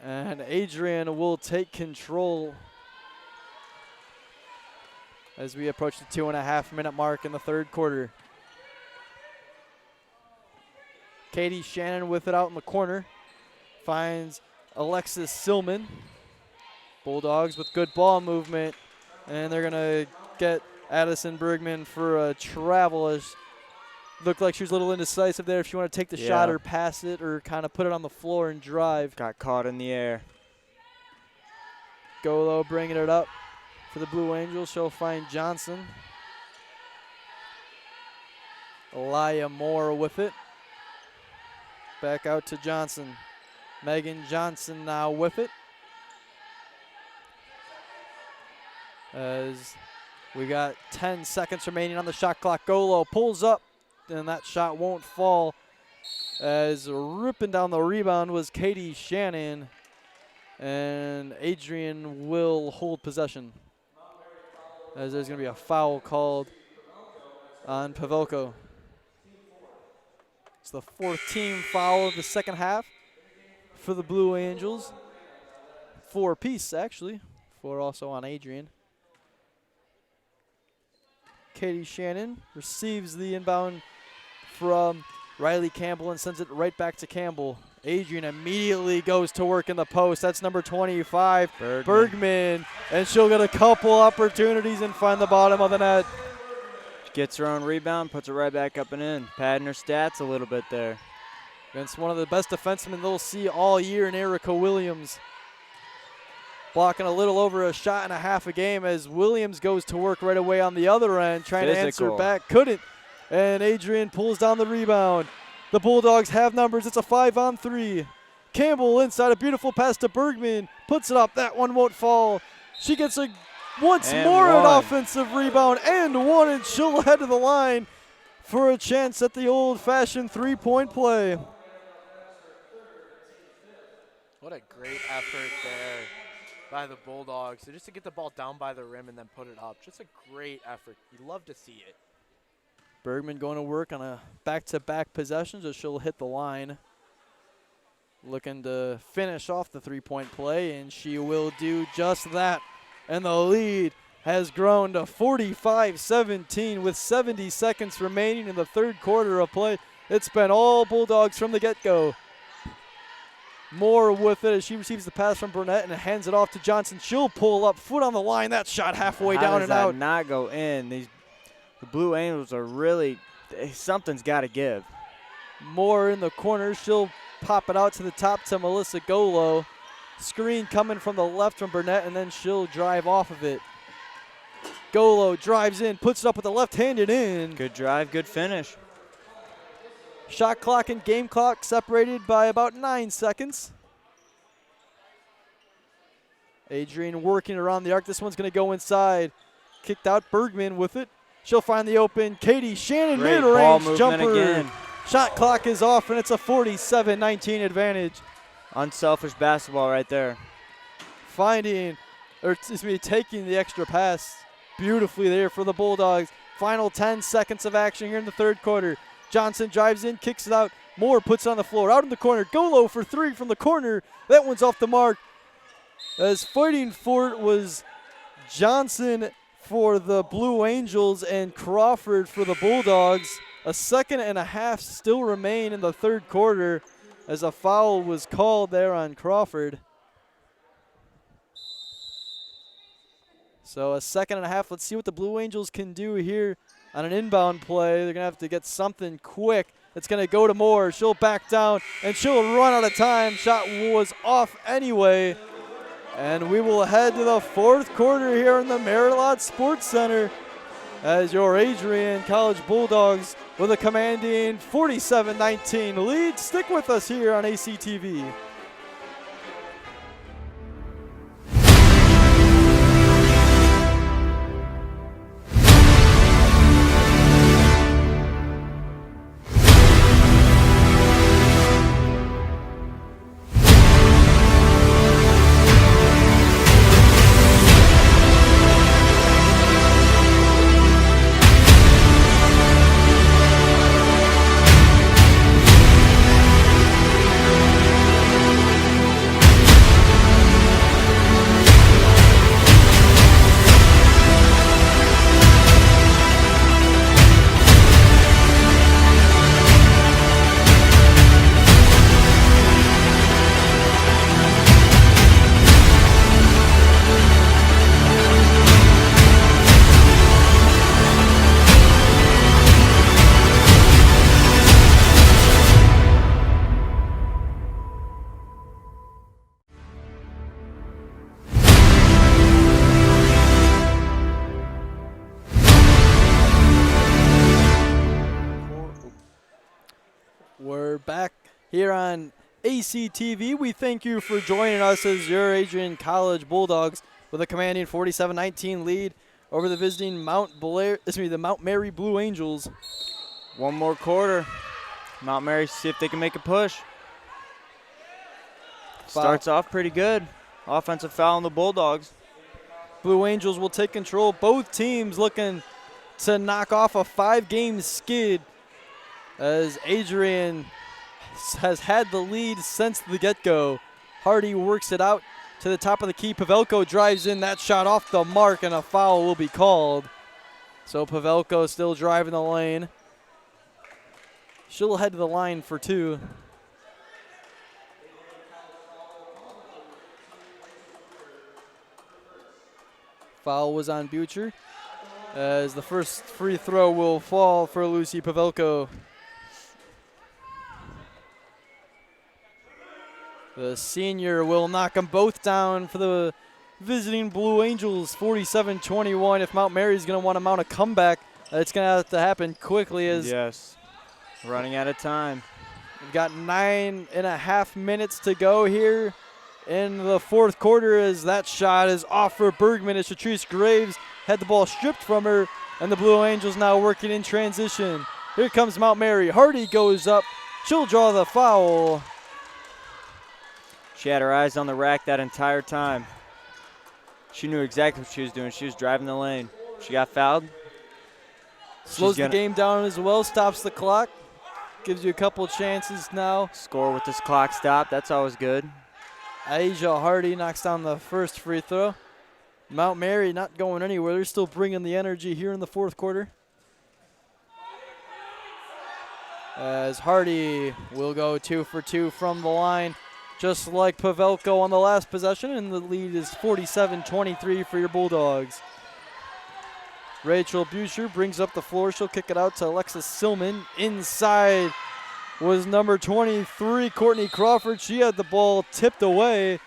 And Adrian will take control as we approach the 2.5-minute mark in the third quarter. Katie Shannon with it out in the corner. Finds Alexis Silman. Bulldogs with good ball movement. And they're going to get Addison Bergman for a travel. As looked like she was a little indecisive there if she want to take the shot or pass it or kind of put it on the floor and drive. Got caught in the air. Golo bringing it up for the Blue Angels. She'll find Johnson. Elia Moore with it. Back out to Johnson. Megan Johnson now with it. As we got 10 seconds remaining on the shot clock. Golo pulls up, and that shot won't fall. As ripping down the rebound was Katie Shannon, and Adrian will hold possession. As there's going to be a foul called on Pavelko. It's the 4th team foul of the second half for the Blue Angels. 4 apiece, actually. 4 also on Adrian. Katie Shannon receives the inbound from Riley Campbell and sends it right back to Campbell. Adrian immediately goes to work in the post. That's number 25, Bergman. And she'll get a couple opportunities and find the bottom of the net. Gets her own rebound, puts it right back up and in. Padding her stats a little bit there. Against one of the best defensemen they'll see all year in Erica Williams. Blocking a little over a shot and a half a game as Williams goes to work right away on the other end, trying to answer back. Couldn't. And Adrian pulls down the rebound. The Bulldogs have numbers. It's a 5-on-3. Campbell inside, a beautiful pass to Bergman. Puts it up. That one won't fall. She gets an offensive rebound and one, and she'll head to the line for a chance at the old-fashioned three-point play. What a great effort there by the Bulldogs. So just to get the ball down by the rim and then put it up. Just a great effort. You love to see it. Bergman going to work on a back-to-back possession, so she'll hit the line. Looking to finish off the three-point play, and she will do just that. And the lead has grown to 45-17 with 70 seconds remaining in the third quarter of play. It's been all Bulldogs from the get-go. Moore with it as she receives the pass from Burnett and hands it off to Johnson. She'll pull up, foot on the line. That shot halfway down and out. How does that not go in? The Blue Angels are really, something's got to give. Moore in the corner. She'll pop it out to the top to Melissa Golo. Screen coming from the left from Burnett, and then she'll drive off of it. Golo drives in, puts it up with the left-handed in. Good drive, good finish. Shot clock and game clock separated by about 9 seconds. Adrian working around the arc. This one's going to go inside. Kicked out. Bergman with it. She'll find the open. Katie Shannon, mid-range jumper. Again. Shot clock is off, and it's a 47-19 advantage. Unselfish basketball right there. Taking the extra pass beautifully there for the Bulldogs. Final 10 seconds of action here in the third quarter. Johnson drives in, kicks it out. Moore puts it on the floor. Out in the corner. Golo for 3 from the corner. That one's off the mark. As fighting for it was Johnson for the Blue Angels and Crawford for the Bulldogs. A second and a half still remain in the third quarter as a foul was called there on Crawford. So a second and a half. Let's see what the Blue Angels can do here on an inbound play. They're going to have to get something quick. It's going to go to Moore. She'll back down, and she'll run out of time. Shot was off anyway. And we will head to the fourth quarter here in the Merillat Sports Center as your Adrian College Bulldogs with a commanding 47-19 lead. Stick with us here on ACTV. We're back here on ACTV. We thank you for joining us as your Adrian College Bulldogs with a commanding 47-19 lead over the visiting the Mount Mary Blue Angels. One more quarter. Mount Mary, see if they can make a push. Starts off pretty good. Offensive foul on the Bulldogs. Blue Angels will take control. Both teams looking to knock off a 5-game skid, as Adrian has had the lead since the get-go. Hardy works it out to the top of the key. Pavelko drives in. That shot off the mark, and a foul will be called. So Pavelko still driving the lane. She'll head to the line for 2. Foul was on Butcher, as the first free throw will fall for Lucy Pavelko. The senior will knock them both down for the visiting Blue Angels, 47-21. If Mount Mary's going to want to mount a comeback, it's going to have to happen quickly. As yes, running out of time. We've got 9.5 minutes to go here in the fourth quarter, as that shot is off for Bergman as Shatrice Graves had the ball stripped from her, and the Blue Angels now working in transition. Here comes Mount Mary. Hardy goes up. She'll draw the foul. She had her eyes on the rack that entire time. She knew exactly what she was doing. She was driving the lane. She got fouled. Slows the game down as well, stops the clock. Gives you a couple chances now. Score with this clock stop. That's always good. Asia Hardy knocks down the first free throw. Mount Mary not going anywhere. They're still bringing the energy here in the fourth quarter. As Hardy will go 2 for 2 from the line, just like Pavelko on the last possession, and the lead is 47-23 for your Bulldogs. Rachel Buscher brings up the floor. She'll kick it out to Alexis Silman. Inside was number 23, Courtney Crawford. She had the ball tipped away,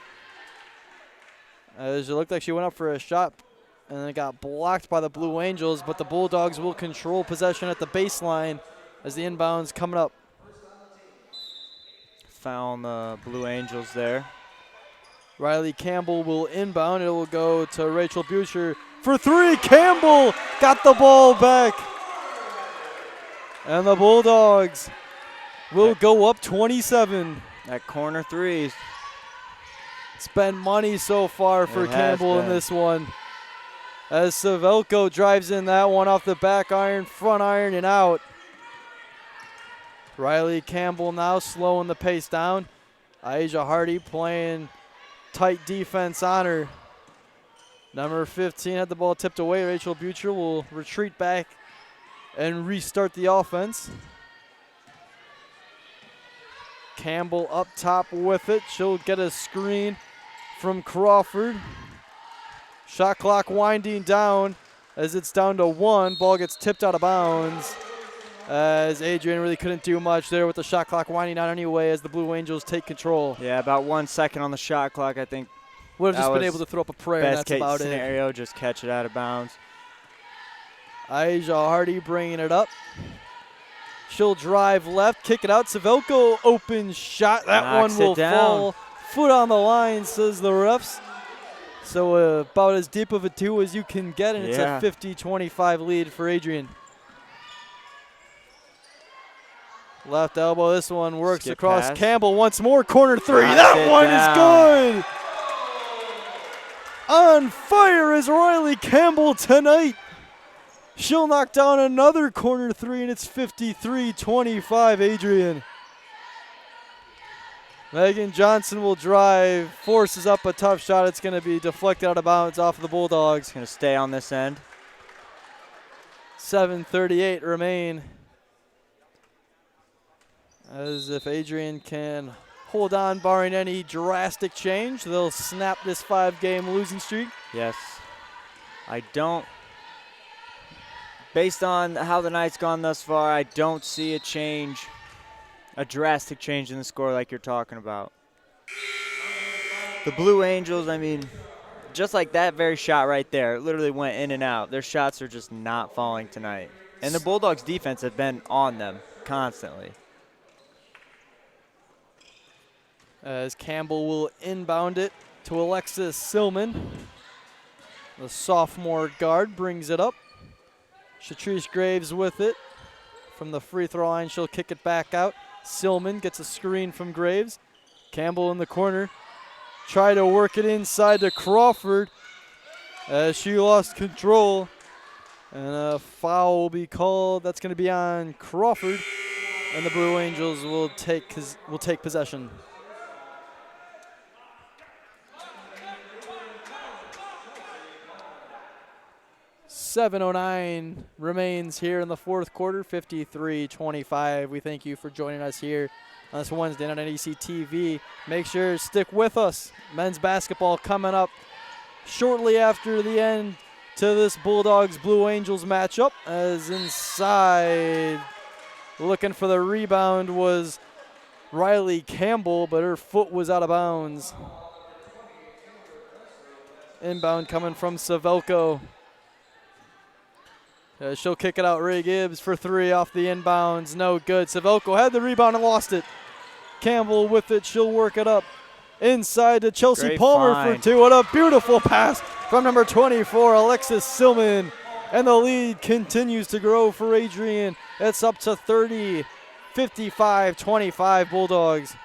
as it looked like she went up for a shot, and then it got blocked by the Blue Angels, but the Bulldogs will control possession at the baseline as the inbound's coming up. Foul on the Blue Angels there. Riley Campbell will inbound. It will go to Rachel Buscher for 3. Campbell got the ball back, and the Bulldogs will go up 27. That corner 3. It's been money so far for Campbell in this one, as Savelko drives in that one off the back iron, front iron, and out. Riley Campbell now slowing the pace down. Asia Hardy playing tight defense on her. Number 15 had the ball tipped away. Rachel Butcher will retreat back and restart the offense. Campbell up top with it. She'll get a screen from Crawford. Shot clock winding down as it's down to 1. Ball gets tipped out of bounds, as Adrian really couldn't do much there with the shot clock winding down anyway, as the Blue Angels take control. Yeah, about 1 second on the shot clock. I think would have just been able to throw up a prayer, and that's about it. Best case scenario, just catch it out of bounds. Asia Hardy bringing it up. She'll drive left, kick it out. Savelko open shot. That one will fall. Foot on the line, says the refs. So about as deep of a 2 as you can get, and it's a 50-25 lead for Adrian. Left elbow, this one works across. Campbell once more, corner 3. That one is good. On fire is Riley Campbell tonight. She'll knock down another corner 3, and it's 53-25 Adrian. Megan Johnson will drive, forces up a tough shot. It's going to be deflected out of bounds off of the Bulldogs. Going to stay on this end. 7:38 remain. As if Adrian can hold on, barring any drastic change, they'll snap this 5-game losing streak. Yes. I don't. Based on how the night's gone thus far, I don't see a change, a drastic change in the score like you're talking about. The Blue Angels, I mean, just like that very shot right there, it literally went in and out. Their shots are just not falling tonight. And the Bulldogs' defense have been on them constantly. As Campbell will inbound it to Alexis Silman. The sophomore guard brings it up. Shatrice Graves with it. From the free throw line, she'll kick it back out. Silman gets a screen from Graves. Campbell in the corner. Try to work it inside to Crawford as she lost control. And a foul will be called. That's going to be on Crawford. And the Blue Angels will take possession. .709 remains here in the fourth quarter, 53-25. We thank you for joining us here on this Wednesday night on NEC TV. Make sure to stick with us. Men's basketball coming up shortly after the end to this Bulldogs-Blue Angels matchup, as inside looking for the rebound was Riley Campbell, but her foot was out of bounds. Inbound coming from Savelko. She'll kick it out. Ray Gibbs for three off the inbounds. No good. Savelko had the rebound and lost it. Campbell with it. She'll work it up. Inside to Chelsea Great Palmer find. for two. What a beautiful pass from number 24, Alexis Silman. And the lead continues to grow for Adrian. It's up to 30, 55-25 Bulldogs.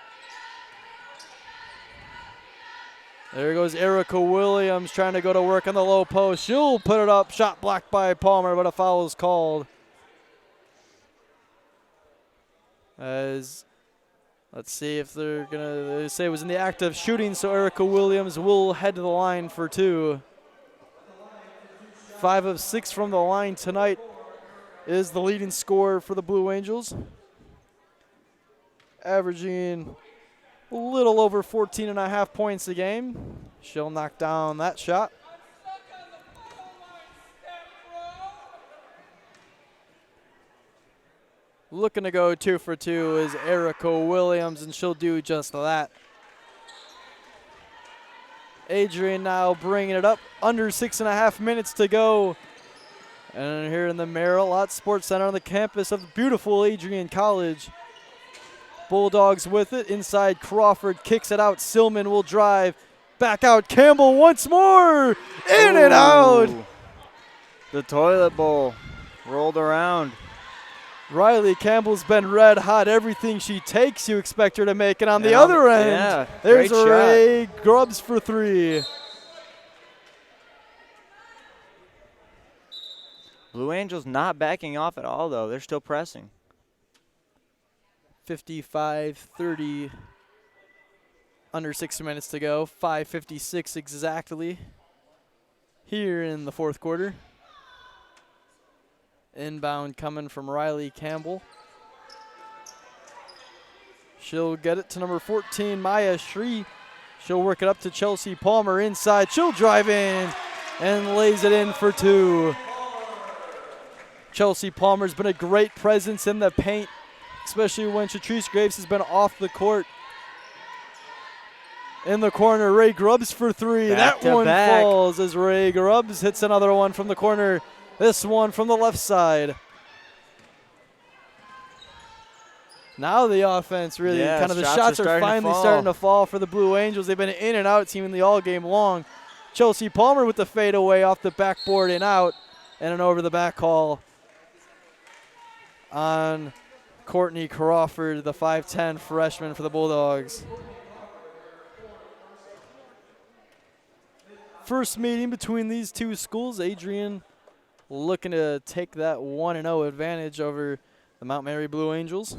There goes Erica Williams trying to go to work on the low post. She'll put it up. Shot blocked by Palmer, but a foul is called. As let's see if they're going to say it was in the act of shooting, so Erica Williams will head to the line for two. 5 of 6 from the line tonight is the leading scorer for the Blue Angels. Averaging a little over 14.5 points a game. She'll knock down that shot. Looking to go 2 for 2 is Erica Williams, and she'll do just that. Adrian now bringing it up. Under 6.5 minutes to go. And here in the Merrill Sports Center on the campus of beautiful Adrian College. Bulldogs with it. Inside Crawford kicks it out. Silman will drive. Back out. Campbell once more. In and out. The toilet bowl rolled around. Riley Campbell's been red hot. Everything she takes, you expect her to make it on the other end. Yeah, there's great Ray shot. Grubbs for three. Blue Angels not backing off at all, though. They're still pressing. 55-30. Under 6 minutes to go. 5:56 exactly here in the fourth quarter. Inbound coming from Riley Campbell. She'll get it to number 14, Maya Shree. She'll work it up to Chelsea Palmer inside. She'll drive in and lays it in for two. Chelsea Palmer's been a great presence in the paint, especially when Shatrice Graves has been off the court. In the corner, Ray Grubbs for three. Back that to one back. falls as Ray Grubbs hits another one from the corner. This one from the left side. Now the offense really, Yeah, kind of the shots shots are are starting to finally fall. starting to fall for the Blue Angels. They've been in and out seemingly all game long. Chelsea Palmer with the fadeaway off the backboard and out, and an over the back call on Courtney Crawford, the 5'10 freshman for the Bulldogs. First meeting between these two schools. Adrian looking to take that 1-0 advantage over the Mount Mary Blue Angels.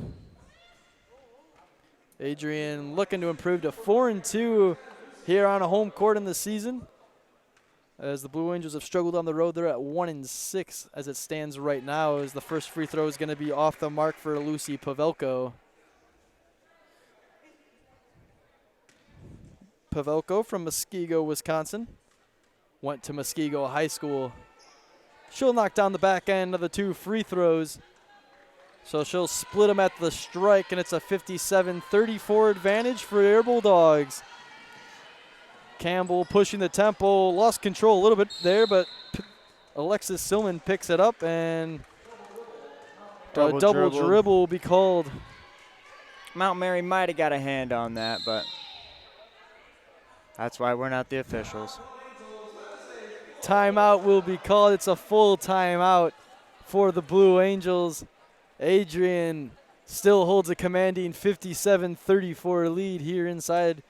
Adrian looking to improve to 4-2 here on a home court in the season. As the Blue Angels have struggled on the road, they're at 1-6 as it stands right now, as the first free throw is going to be off the mark for Lucy Pavelko. Pavelko from Muskego, Wisconsin. Went to Muskego High School. She'll knock down the back end of the two free throws. So she'll split them at the strike, and it's a 57-34 advantage for Air Bulldogs. Campbell pushing the tempo, lost control a little bit there, but Alexis Silman picks it up, and a double dribble will be called. Mount Mary might have got a hand on that, but that's why we're not the officials. Timeout will be called. It's a full timeout for the Blue Angels. Adrian still holds a commanding 57-34 lead here inside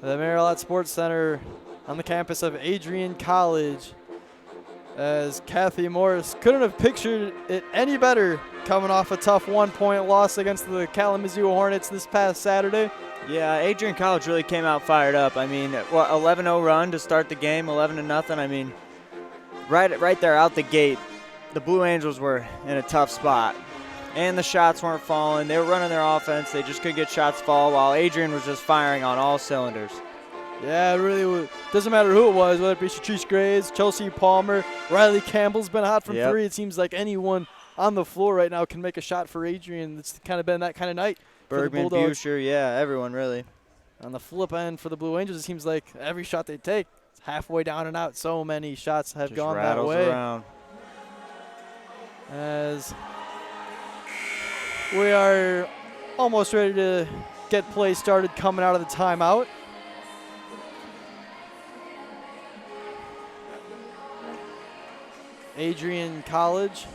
the Merrill Sports Center on the campus of Adrian College. as Kathy Morris couldn't have pictured it any better coming off a tough 1-point loss against the Kalamazoo Hornets this past Saturday. Yeah, Adrian College really came out fired up. I mean, 11-0 run to start the game, 11-0. I mean, right there out the gate, the Blue Angels were in a tough spot. And the shots weren't falling. They were running their offense. They just couldn't get shots fall while Adrian was just firing on all cylinders. Yeah, it really doesn't matter who it was, whether it be Shatrice Graves, Chelsea Palmer, Riley Campbell's been hot from three. It seems like anyone on the floor right now can make a shot for Adrian. It's kind of been that kind of night for the Bergman, Bulldogs. Buscher, yeah, everyone really. On the flip end for the Blue Angels, it seems like every shot they take is halfway down and out. So many shots have just gone that rattles way. Around. As we are almost ready to get play started coming out of the timeout. Adrian College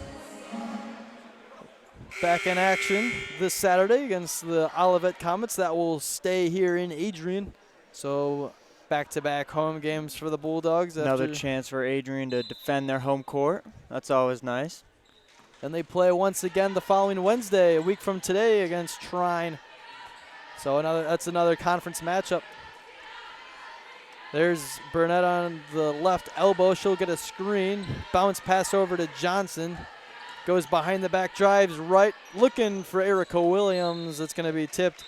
back in action this Saturday against the Olivet Comets. That will stay here in Adrian. So back-to-back home games for the Bulldogs. Another chance for Adrian to defend their home court. That's always nice. And they play once again the following Wednesday, a week from today, against Trine. So that's another conference matchup. There's Burnett on the left elbow. She'll get a screen. Bounce pass over to Johnson. Goes behind the back, drives right, looking for Erica Williams. It's going to be tipped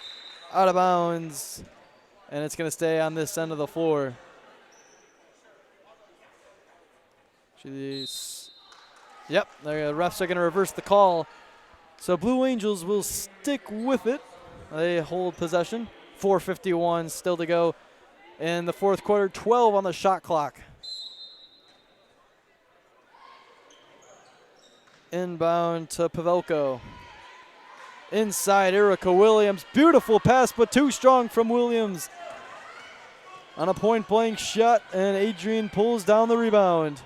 out of bounds, and it's going to stay on this end of the floor. Yep, the refs are going to reverse the call. So Blue Angels will stick with it. They hold possession. 4:51 still to go in the fourth quarter. 12 on the shot clock. Inbound to Pavelko. Inside, Erica Williams. Beautiful pass, but too strong from Williams. On a point-blank shot, and Adrian pulls down the rebound.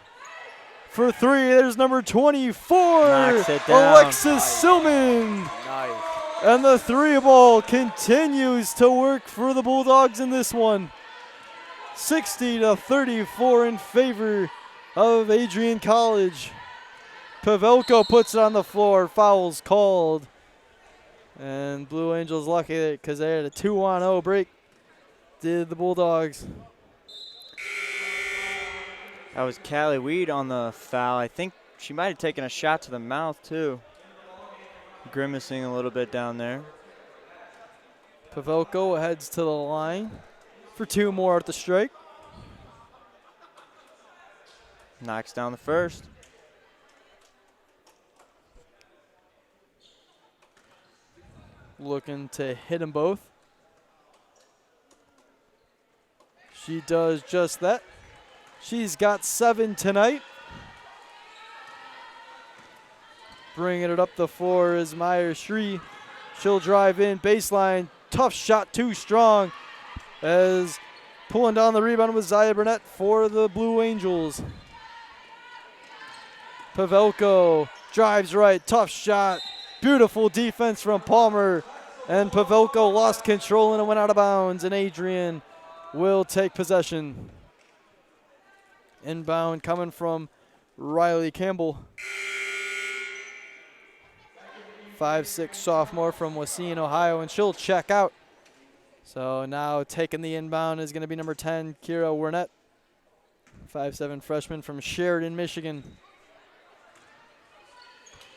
For three, there's number 24, Knocks it down. Alexis Silman. Nice. And the three ball continues to work for the Bulldogs in this one. 60-34 in favor of Adrian College. Pavelko puts it on the floor. Foul's called. And Blue Angels lucky because they had a 2-on-0 break. Did the Bulldogs. That was Callie Weed on the foul. I think she might have taken a shot to the mouth, too. Grimacing a little bit down there. Pavelko heads to the line for two more at the strike. Knocks down the first. Looking to hit them both. She does just that. She's got 7 tonight. Bringing it up the floor is Meyer Shree. She'll drive in, baseline, tough shot, too strong. As pulling down the rebound was Zaya Burnett for the Blue Angels. Pavelko drives right, tough shot. Beautiful defense from Palmer. And Pavelko lost control and it went out of bounds. And Adrian will take possession. Inbound coming from Riley Campbell. 5'6" sophomore from Wauseon, Ohio, and she'll check out. So now taking the inbound is going to be number 10, Kira Wernett. 5'7" freshman from Sheridan, Michigan.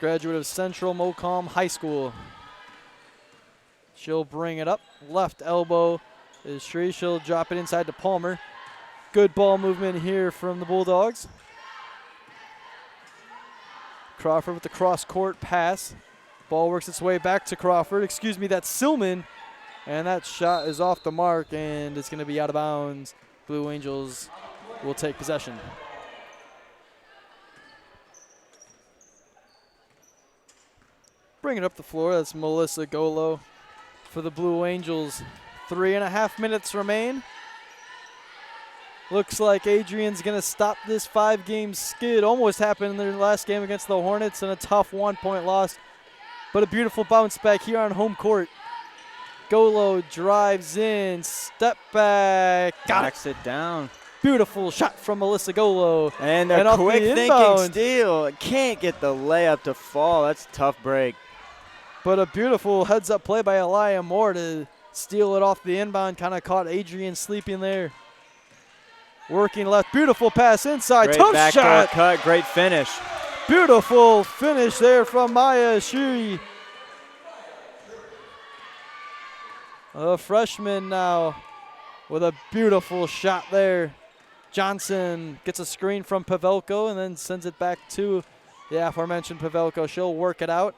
Graduate of Central Mocalm High School. She'll bring it up. Left elbow is Shree. She'll drop it inside to Palmer. Good ball movement here from the Bulldogs. Crawford with the cross-court pass. Ball works its way back to Crawford. Excuse me, that's Silman. And that shot is off the mark, and it's going to be out of bounds. Blue Angels will take possession. Bring it up the floor. That's Melissa Golo for the Blue Angels. 3.5 minutes remain. Looks like Adrian's going to stop this 5-game skid. Almost happened in their last game against the Hornets and a tough 1-point loss. But a beautiful bounce back here on home court. Golo drives in, step back, got Knocks it down. Beautiful shot from Melissa Golo. And a off the quick thinking inbound. steal. Can't get the layup to fall. That's a tough break. But a beautiful heads-up play by Elia Moore to steal it off the inbound. Kind of caught Adrian sleeping there. Working left. Beautiful pass inside. Great Tough backdoor shot. cut. Great finish. Beautiful finish there from Maya Shiri. A freshman now with a beautiful shot there. Johnson gets a screen from Pavelko and then sends it back to the aforementioned Pavelko. She'll work it out.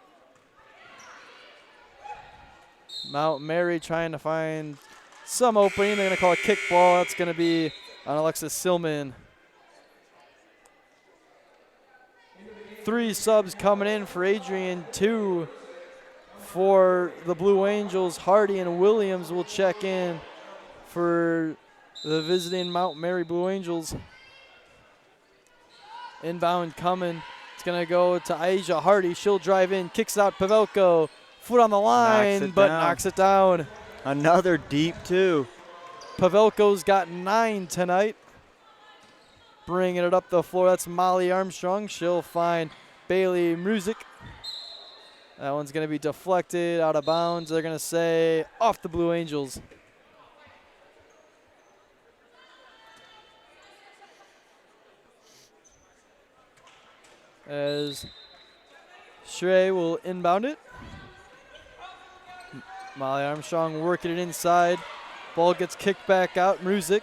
Mount Mary trying to find some opening. They're going to call a kickball. That's going to be on Alexis Silman. 3 subs coming in for Adrian, 2 for the Blue Angels. Hardy and Williams will check in for the visiting Mount Mary Blue Angels. Inbound coming. It's going to go to Aisha Hardy. She'll drive in, kicks it out. Pavelko, foot on the line, but knocks it down. Another deep 2. Pavelko's got 9 tonight. Bringing it up the floor, that's Molly Armstrong. She'll find Bailey Mruzik. That one's going to be deflected, out of bounds. They're going to say off the Blue Angels. As Shrey will inbound it. Molly Armstrong working it inside. Ball gets kicked back out. Mruzik.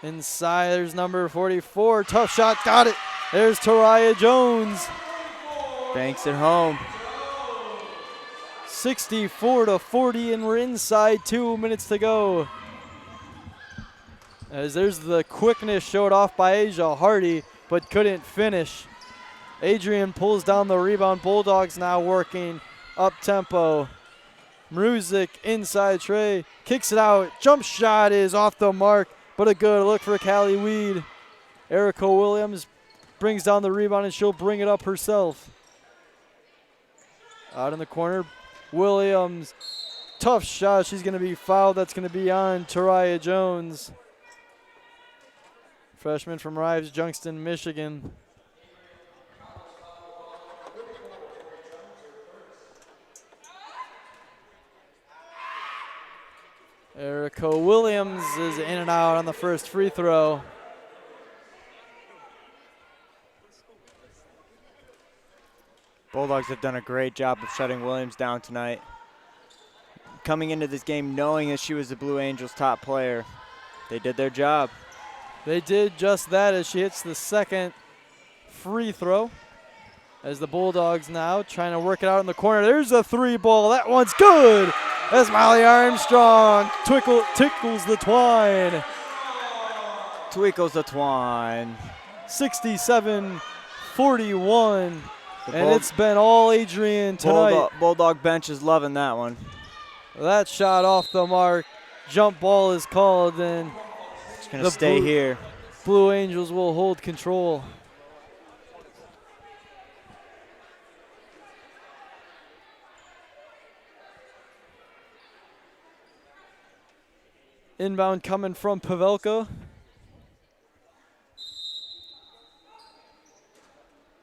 Inside, there's number 44. Tough shot, got it. There's Taraya Jones. Banks it home. 64-40, and we're inside 2 minutes to go. As there's the quickness showed off by Asia Hardy, but couldn't finish. Adrian pulls down the rebound. Bulldogs now working up tempo. Mruzik inside Trey, kicks it out. Jump shot is off the mark, but a good look for Callie Weed. Erica Williams brings down the rebound, and she'll bring it up herself. Out in the corner, Williams, tough shot. She's going to be fouled. That's going to be on Taraya Jones. Freshman from Rives Junction, Michigan. Erica Williams is in and out on the first free throw. Bulldogs have done a great job of shutting Williams down tonight. Coming into this game knowing that she was the Blue Angels' top player, they did their job. They did just that as she hits the second free throw. As the Bulldogs now trying to work it out in the corner. There's a 3 ball. That one's good. As Molly Armstrong tickles the twine. Twinkles the twine. 67-41. And it's been all Adrian tonight. Bulldog bench is loving that one. That shot off the mark. Jump ball is called, and it's going to stay here. Blue Angels will hold control. Inbound coming from Pavelko.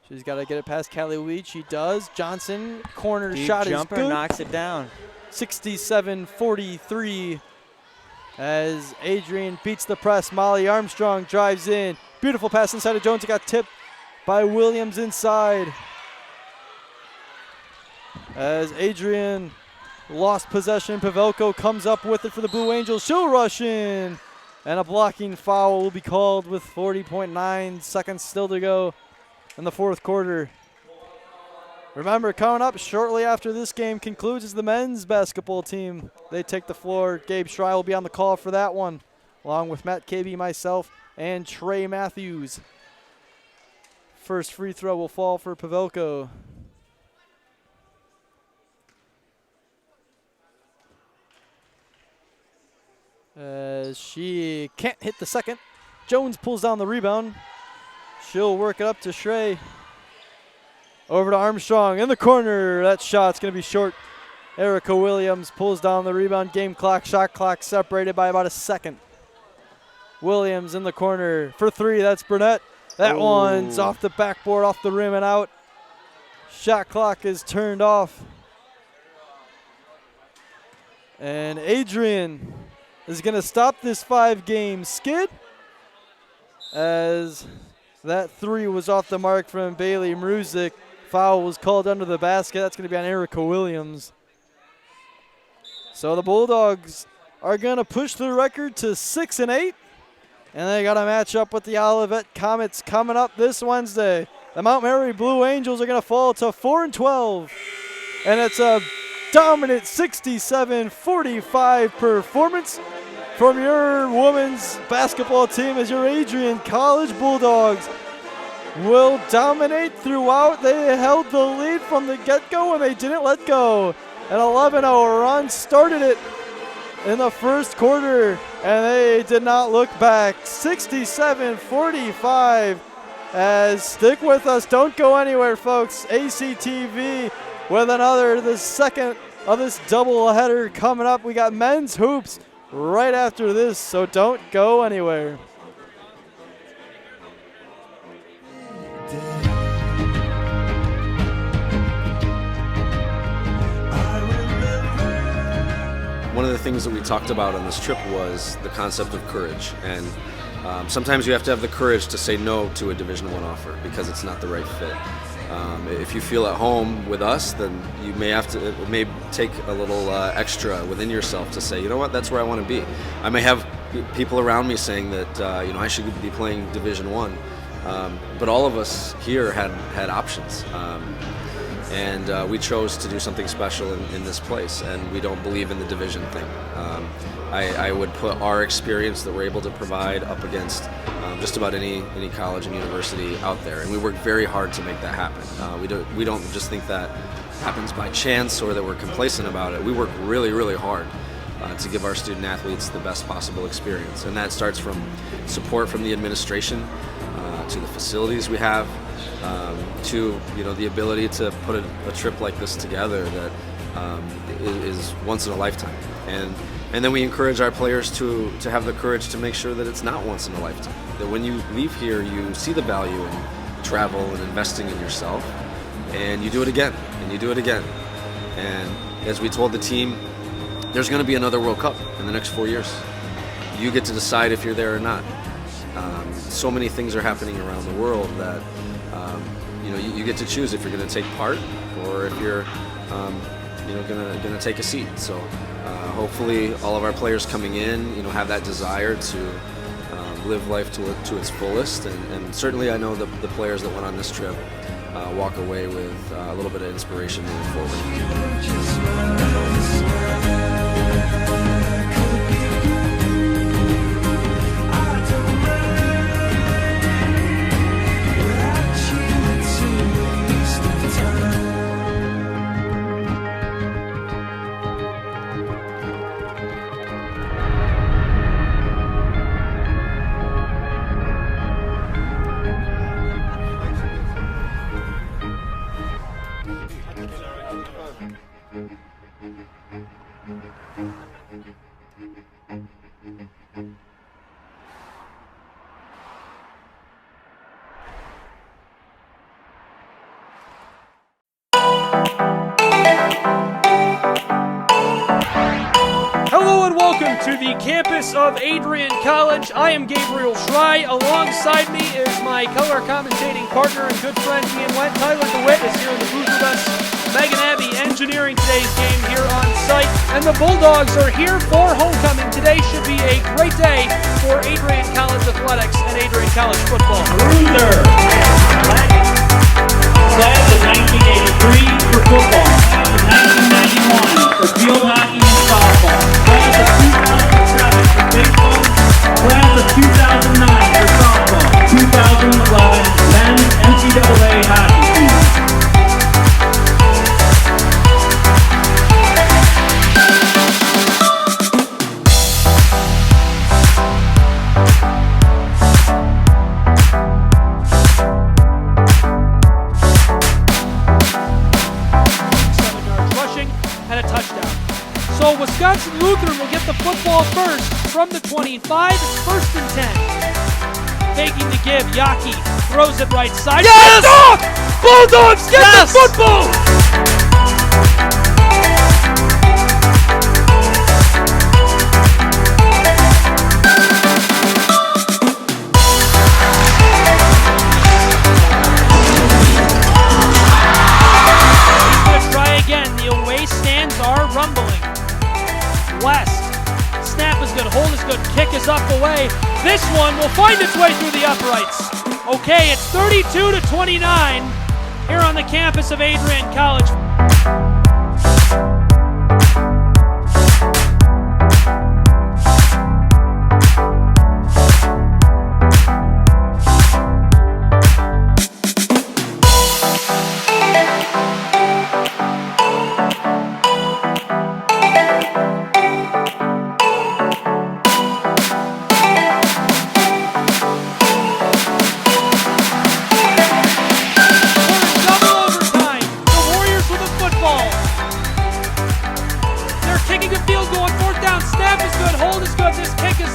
She's got to get it past Callie Weed. She does. Johnson, corner Deep shot jumper is good. Knocks it down. 67-43 as Adrian beats the press. Molly Armstrong drives in. Beautiful pass inside of Jones. It got tipped by Williams inside. As Adrian lost possession, Pavelko comes up with it for the Blue Angels. She'll rush in. And a blocking foul will be called with 40.9 seconds still to go in the fourth quarter. Remember, coming up shortly after this game concludes is the men's basketball team. They take the floor. Gabe Schrei will be on the call for that one, along with Matt KB, myself, and Trey Matthews. First free throw will fall for Pavelko. She can't hit the second. Jones pulls down the rebound. She'll work it up to Schrei. Over to Armstrong in the corner. That shot's going to be short. Erica Williams pulls down the rebound. Game clock, shot clock separated by about a second. Williams in the corner for three. That's Burnett. That one's off the backboard, off the rim and out. Shot clock is turned off. And Adrian is going to stop this 5-game skid as that three was off the mark from Bailey Mruzik. Foul was called under the basket. That's going to be on Erica Williams. So the Bulldogs are going to push the record to 6-8. And they got a matchup with the Olivet Comets coming up this Wednesday. The Mount Mary Blue Angels are going to fall to 4-12. And it's a dominant 67-45 performance from your women's basketball team as your Adrian College Bulldogs will dominate throughout. They held the lead from the get-go and they didn't let go. An 11-0 run started it in the first quarter, and they did not look back. 67-45. As stick with us, don't go anywhere, folks. ACTV with the second of this doubleheader coming up. We got men's hoops right after this, so don't go anywhere. One of the things that we talked about on this trip was the concept of courage, and sometimes you have to have the courage to say no to a Division I offer because it's not the right fit. If you feel at home with us, then you may have to. It may take a little extra within yourself to say, you know what, that's where I want to be. I may have people around me saying that I should be playing Division I, but all of us here had options. And we chose to do something special in this place, and we don't believe in the division thing. I would put our experience that we're able to provide up against just about any college and university out there, and we work very hard to make that happen. We don't just think that happens by chance or that we're complacent about it. We work really, really hard to give our student athletes the best possible experience, and that starts from support from the administration to the facilities we have. To the ability to put a trip like this together that is once in a lifetime, and then we encourage our players to have the courage to make sure that it's not once in a lifetime. That when you leave here, you see the value in travel and investing in yourself, and you do it again and you do it again. And as we told the team, there's going to be another World Cup in the next 4 years. You get to decide if you're there or not. So many things are happening around the world that. You get to choose if you're going to take part or if you're, going to take a seat. So hopefully all of our players coming in, have that desire to live life to its fullest. And certainly I know the players that went on this trip walk away with a little bit of inspiration moving forward. To the campus of Adrian College. I am Gabriel Schrei. Alongside me is my color commentating partner and good friend Ian Went. Tyler DeWitt is here in the booth with us. Megan Abbey engineering today's game here on site. And the Bulldogs are here for homecoming. Today should be a great day for Adrian College athletics and Adrian College football. Bruiser, class of 1983 for football, 1991 for field hockey and softball, class of 2007 for baseball, class of 2009 for softball, 2011 men's NCAA hockey team. So Wisconsin Lutheran will get the football first from the 25. It's 1st and 10. Taking the give, Yaki throws it right side. Yes! Picked off! Bulldogs get the football! Rumbling. West. Snap is good. Hold is good. Kick is up away. This one will find its way through the uprights. Okay, it's 32-29 here on the campus of Adrian College.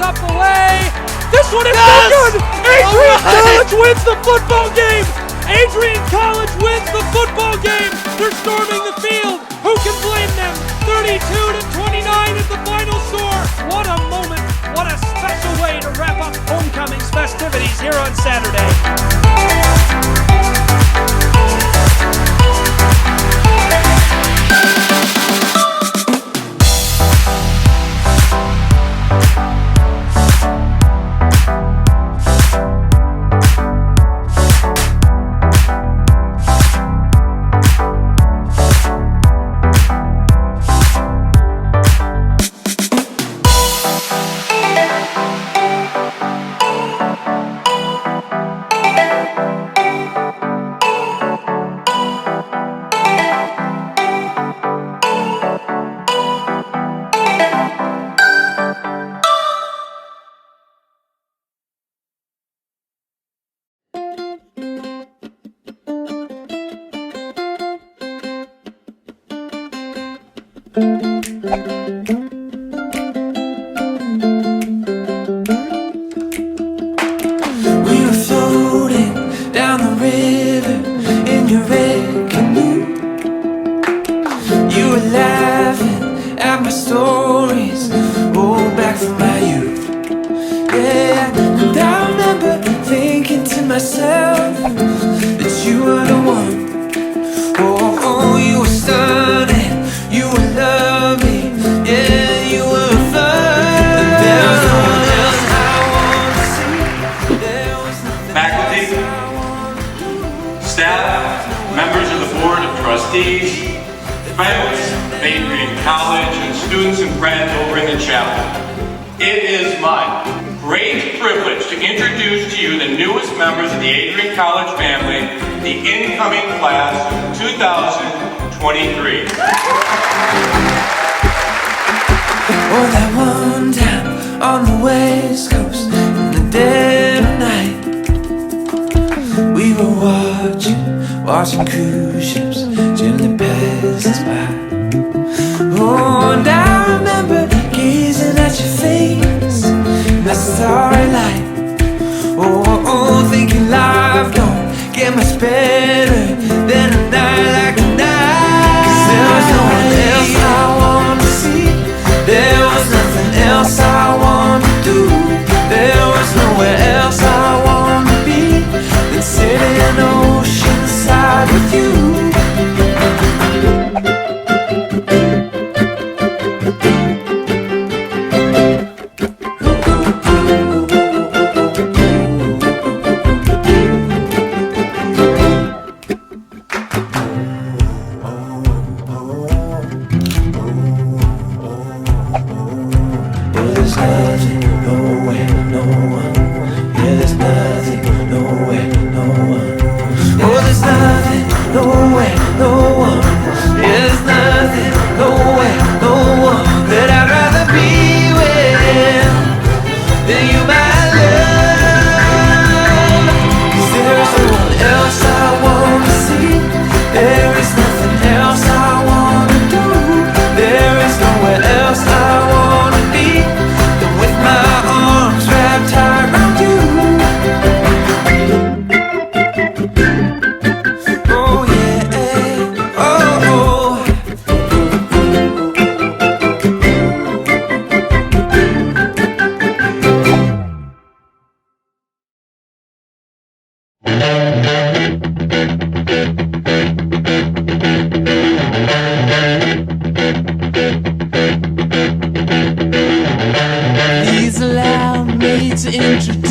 Up away. This one is so good. Adrian College wins the football game. Adrian College wins the football game. They're storming the field. Who can blame them? 32-29 is the final score. What a moment. What a special way to wrap up homecoming's festivities here on Saturday. We were floating down the river in your red canoe. You were laughing at my stories, oh, back from my youth. Yeah, and I remember thinking to myself that you were the one. Oh, you were stunning, you were lovely, yeah, you were fun. There was no one else I wanted to see. There was nothing Faculty, staff, members of the Board of Trustees, friends of Adrian College, and students and friends over in the chapel. It is my great privilege to introduce to you the newest members of the Adrian College family, the incoming class of 2023. Oh, that one time on the West Coast in the dead of night, we were watching cruise ships gently pass us by. Oh, and I remember gazing at your face in that starry light. Oh, thinking life don't get much better than a night like tonight. 'Cause there was no one else I wanted to see. There was nothing else I wanted to do. There was nowhere else I wanted to be than sitting oceanside with you.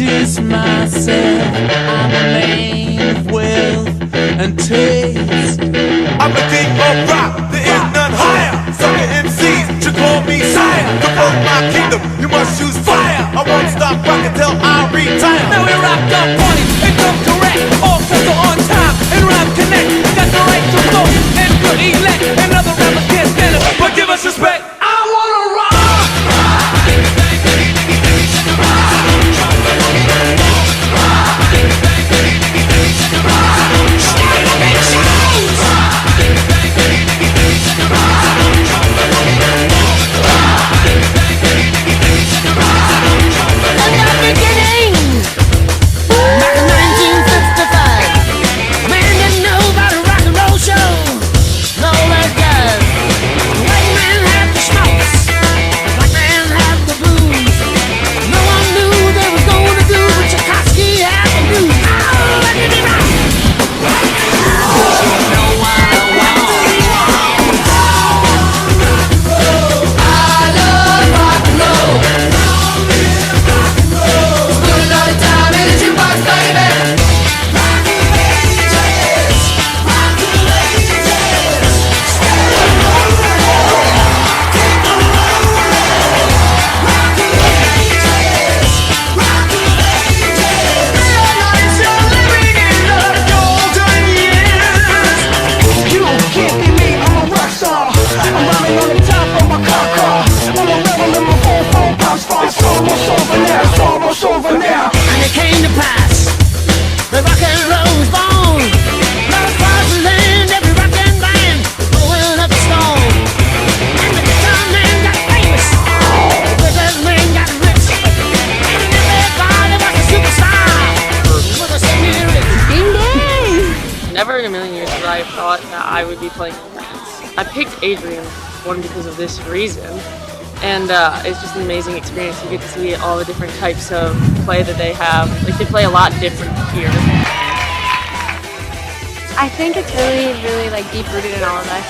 kiss myself. I'm a man of wealth and taste. I'm the king of rock, there is none higher. Sucker MCs should call me sire. To fuck my kingdom, you must choose fire. I won't stop rocking till I retire. Now we rocked up on it and come correct. All sets are on time and rap connect. Got the right to vote and to elect. Another rapper can't stand it, but give us respect. I wanna rock. Never in a million years would I have thought that I would be playing defense. I picked Adrian, one, because of this reason, and it's just an amazing experience. You get to see all the different types of play that they have. Like, they play a lot different here. I think it's really like deep-rooted in all of us.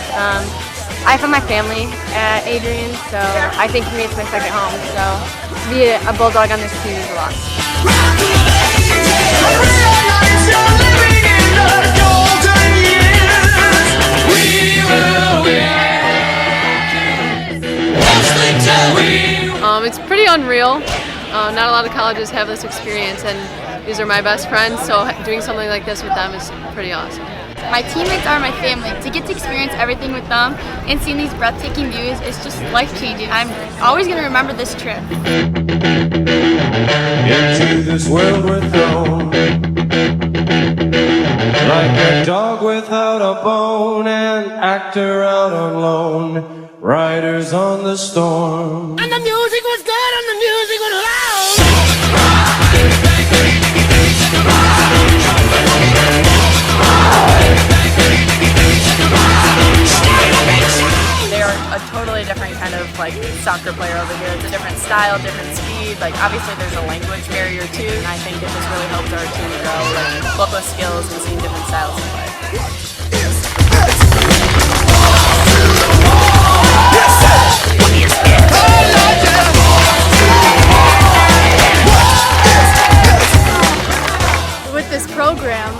I found my family at Adrian, so I think for me it's my second home. So to be a Bulldog on this team means a lot. It's pretty unreal. Not a lot of colleges have this experience, and these are my best friends, so doing something like this with them is pretty awesome. My teammates are my family. To get to experience everything with them and seeing these breathtaking views, it's just life-changing. I'm always going to remember this trip. Into this world we're thrown, like a dog without a bone, an actor out on loan, riders on the storm. And the music was good and the music was loud. They're a totally different kind of like soccer player over here. It's a different style, different speed. Like obviously there's a language barrier too, and I think it just really helped our team grow, like both those skills and seeing different styles of play. With this program,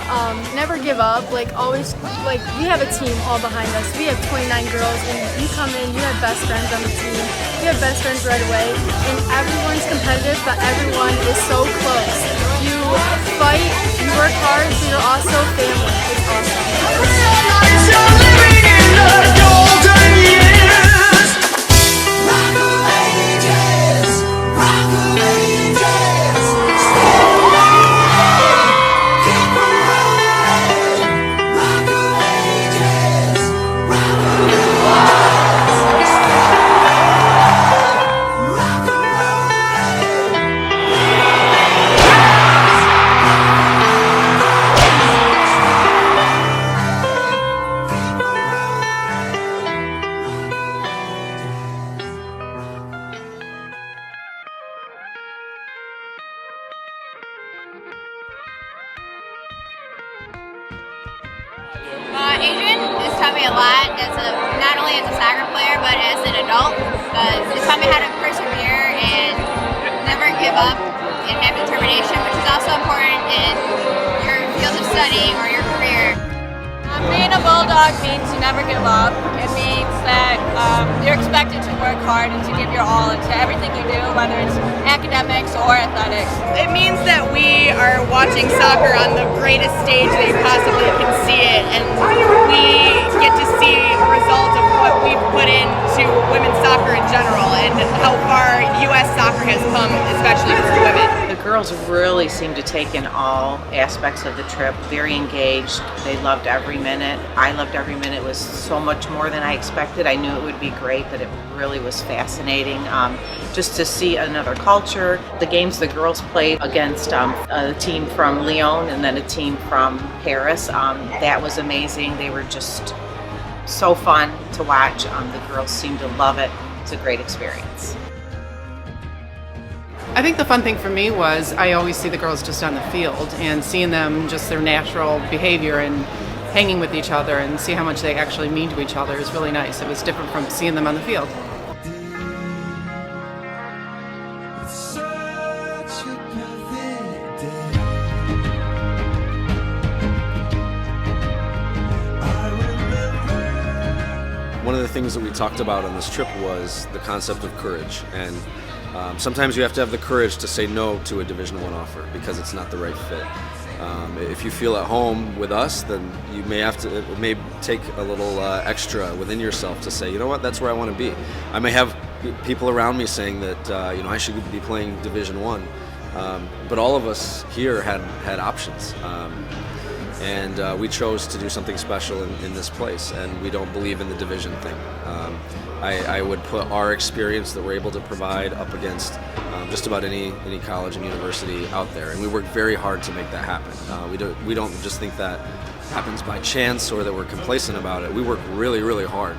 never give up. Like always, like we have a team all behind us. We have 29 girls, and you come in, you have best friends on the team. You have best friends right away, and everyone's competitive, but everyone is so close. You fight, you work hard, so you're also family. It's awesome. Adrian has taught me a lot, not only as a soccer player, but as an adult, because it taught me how to persevere and never give up and have determination, which in your field of study or your career. Being a Bulldog means you never give up. It means that you're expected to work hard and to give your all into everything you do, whether it's academics or athletics. It means that we are watching soccer on the greatest stage that you possibly can see it, and we get to see a result of what we've put into women's soccer in general and how far U.S. soccer has come, especially for women. The girls really seemed to take in all aspects of the trip, very engaged. They loved every minute. I loved every minute. It was so much more than I expected. I knew it would be great, but it really was fascinating. Just to see another culture. The games the girls played against a team from Lyon and then a team from Paris, that was amazing. They were just so fun to watch. The girls seemed to love it. It's a great experience. I think the fun thing for me was I always see the girls just on the field, and seeing them, just their natural behavior and hanging with each other and see how much they actually mean to each other is really nice. It was different from seeing them on the field. One of the things that we talked about on this trip was the concept of courage, and sometimes you have to have the courage to say no to a Division I offer because it's not the right fit. If you feel at home with us, then you may have to. It may take a little extra within yourself to say, you know what, that's where I want to be. I may have people around me saying that I should be playing Division I, but all of us here had options. And we chose to do something special in this place, and we don't believe in the division thing. I would put our experience that we're able to provide up against just about any college and university out there, and we work very hard to make that happen. We don't just think that happens by chance or that we're complacent about it. We work really, really hard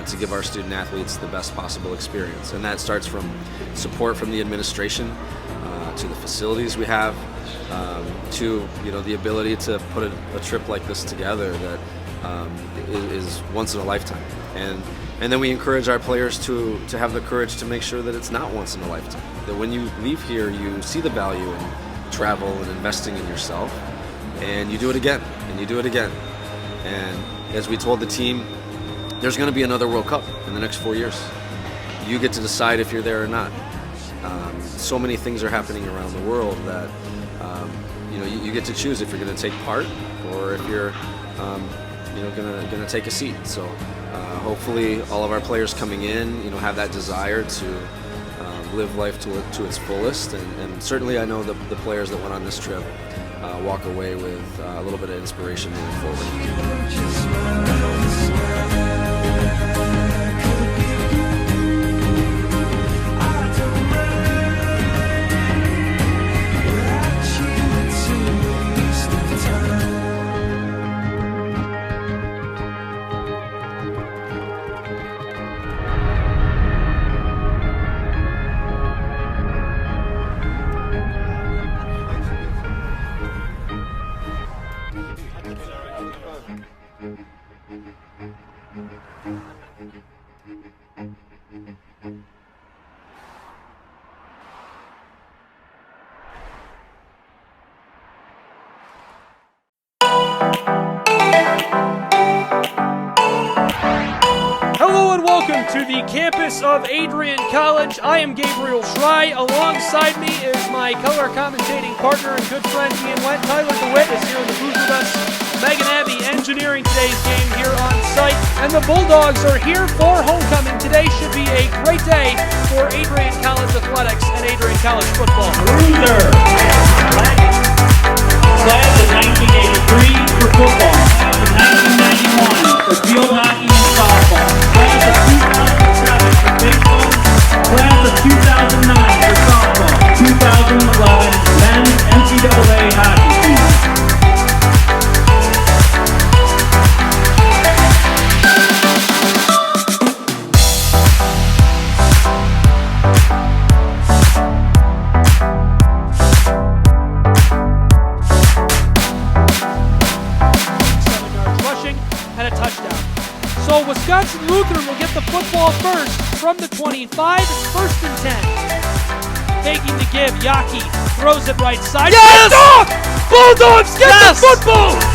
to give our student athletes the best possible experience, and that starts from support from the administration to the facilities we have. To the ability to put a trip like this together that is once in a lifetime, and then we encourage our players to have the courage to make sure that it's not once in a lifetime. That when you leave here, you see the value in travel and investing in yourself, and you do it again, and you do it again. And as we told the team, there's going to be another World Cup in the next 4 years. You get to decide if you're there or not. So many things are happening around the world that you get to choose if you're going to take part or if you're going to take a seat. So hopefully all of our players coming in have that desire to live life to its fullest, and certainly I know the players that went on this trip walk away with a little bit of inspiration moving forward. To the campus of Adrian College. I am Gabriel Schrei. Alongside me is my color commentating partner and good friend Ian Went. Tyler DeWitt is here in the booth with us. Megan Abbey engineering today's game here on site. And the Bulldogs are here for homecoming. Today should be a great day for Adrian College athletics and Adrian College football. Loser. Class of 1983 for football, and 1991 for field hockey and softball. Class of 2007 for baseball, class of 2009 for softball, 2011 men's NCAA hockey team. So Wisconsin Lutheran will get the football first from the 25. It's 1st and 10. Taking the give, Yaki throws it right side. Yes! Bulldogs get the football!